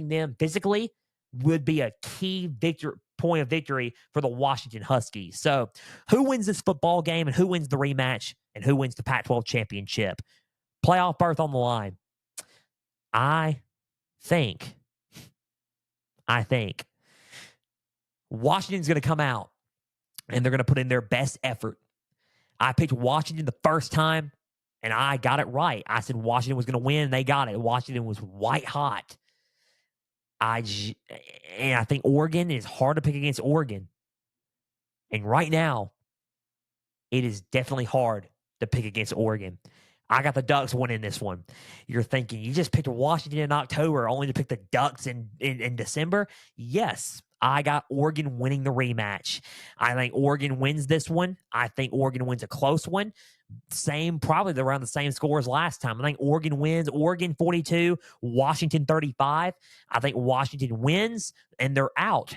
them physically would be a key point of victory for the Washington Huskies. So who wins this football game and who wins the rematch and who wins the Pac-12 championship? Playoff berth on the line. I think Washington's going to come out and they're going to put in their best effort. I picked Washington the first time, and I got it right. I said Washington was going to win, and they got it. Washington was white hot. I think Oregon is hard to pick against Oregon. And right now, it is definitely hard to pick against Oregon. I got the Ducks winning this one. You're thinking, you just picked Washington in October only to pick the Ducks in December? Yes. I got Oregon winning the rematch. I think Oregon wins this one. I think Oregon wins a close one. Probably around the same score as last time. I think Oregon wins. Oregon 42, Washington 35. I think Washington wins, and they're out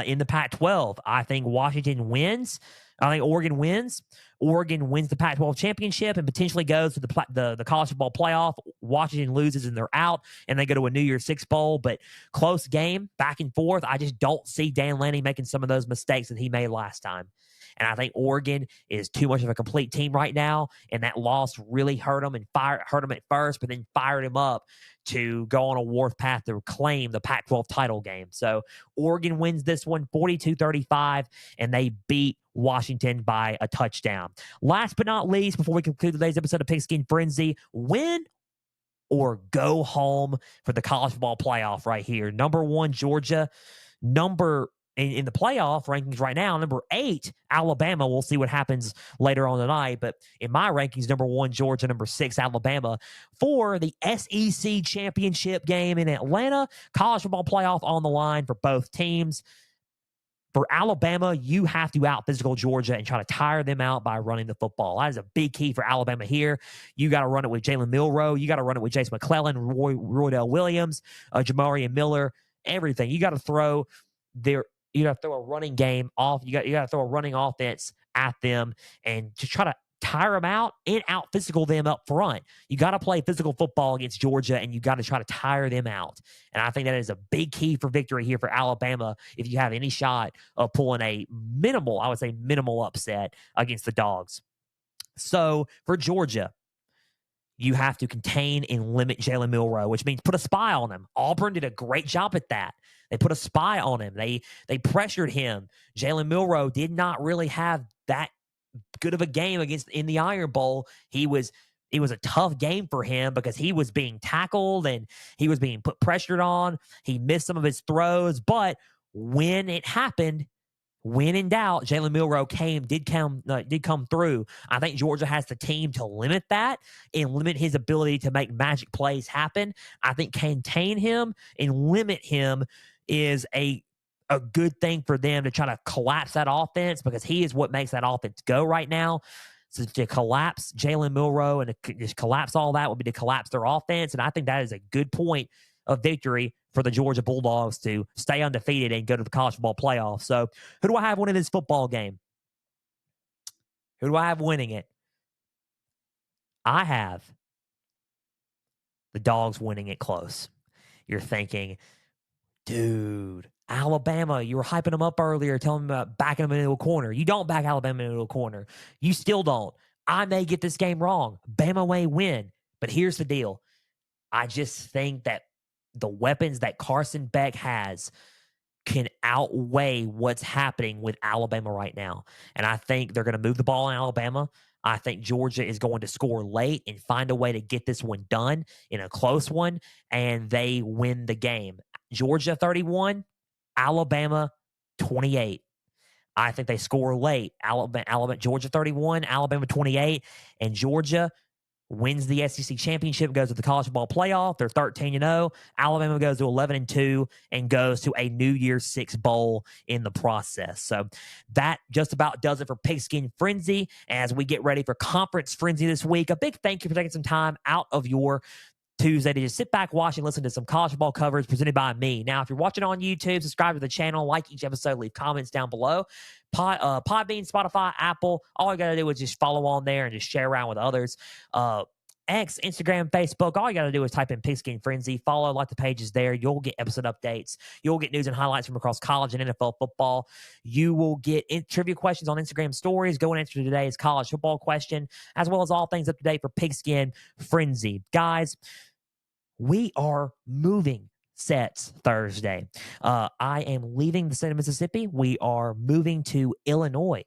in the Pac-12. I think Washington wins. I think Oregon wins. Oregon wins the Pac-12 championship and potentially goes to the college football playoff. Washington loses and they're out, and they go to a New Year's Six bowl. But close game, back and forth. I just don't see Dan Lanning making some of those mistakes that he made last time. And I think Oregon is too much of a complete team right now, and that loss really hurt him hurt him at first, but then fired him up to go on a warpath to claim the Pac-12 title game. So Oregon wins this one 42-35, and they beat Washington by a touchdown. Last but not least, before we conclude today's episode of Pigskin Frenzy, win or go home for the college football playoff right here. Number 1, Georgia. In the playoff rankings right now, number 8, Alabama. We'll see what happens later on tonight. But in my rankings, number 1, Georgia, number 6, Alabama. For the SEC championship game in Atlanta, college football playoff on the line for both teams. For Alabama, you have to out-physical Georgia and try to tire them out by running the football. That is a big key for Alabama here. You got to run it with Jalen Milroe. You got to run it with Jason McClellan, Roydell Williams, Jamari Miller, everything. You got to throw a running game off. You got to throw a running offense at them and to try to tire them out and out physical them up front. You got to play physical football against Georgia, and you got to try to tire them out. And I think that is a big key for victory here for Alabama if you have any shot of pulling a minimal upset against the Dogs. So for Georgia, you have to contain and limit Jalen Milroe, which means put a spy on him. Auburn did a great job at that. They put a spy on him. They pressured him. Jalen Milroe did not really have that good of a game in the Iron Bowl. It was a tough game for him because he was being tackled and he was being pressured on. He missed some of his throws, but when it happened, when in doubt, Jalen Milroe did come through. I think Georgia has the team to limit that and limit his ability to make magic plays happen. I think contain him and limit him is a good thing for them to try to collapse that offense because he is what makes that offense go right now. So to collapse Jalen Milroe and to just collapse all that would be to collapse their offense. And I think that is a good point of victory for the Georgia Bulldogs to stay undefeated and go to the college football playoff. So who do I have winning this football game? Who do I have winning it? I have the Dogs winning it close. You're thinking, dude, Alabama, you were hyping them up earlier, telling them about backing them into a corner. You don't back Alabama into a corner. You still don't. I may get this game wrong. Bama may win. But here's the deal. I just think that the weapons that Carson Beck has can outweigh what's happening with Alabama right now. And I think they're going to move the ball in Alabama. I think Georgia is going to score late and find a way to get this one done in a close one, and they win the game. Georgia 31, Alabama 28. I think they score late. Georgia 31, Alabama 28, and Georgia wins the SEC championship, goes to the college football playoff. They're 13-0. Alabama goes to 11-2 and goes to a New Year's Six bowl in the process. So that just about does it for Pigskin Frenzy as we get ready for Conference Frenzy this week. A big thank you for taking some time out of your Tuesday to just sit back, watch, and listen to some college football coverage presented by me. Now, if you're watching on YouTube, subscribe to the channel, like each episode, leave comments down below. Podbean, Spotify, Apple, all you got to do is just follow on there and just share around with others. X, Instagram, Facebook, all you got to do is type in Pigskin Frenzy, follow, like the pages there. You'll get episode updates. You'll get news and highlights from across college and NFL football. You will get trivia questions on Instagram stories. Go and answer today's college football question, as well as all things up to date for Pigskin Frenzy. Guys, we are moving sets Thursday. I am leaving the state of Mississippi. We are moving to Illinois.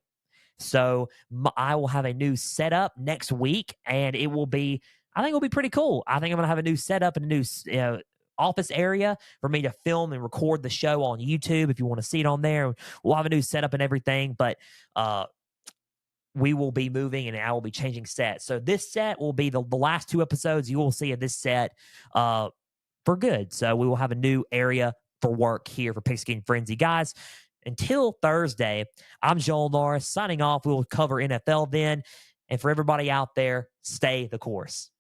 So I will have a new setup next week, and it will be, I think it'll be pretty cool. I think I'm going to have a new setup and a new office area for me to film and record the show on YouTube. If you want to see it on there, we'll have a new setup and everything, but we will be moving and I will be changing sets. So this set will be the last 2 episodes you will see of this set for good. So we will have a new area for work here for Pigskin Frenzy. Guys, until Thursday, I'm Joel Norris signing off. We will cover NFL then. And for everybody out there, stay the course.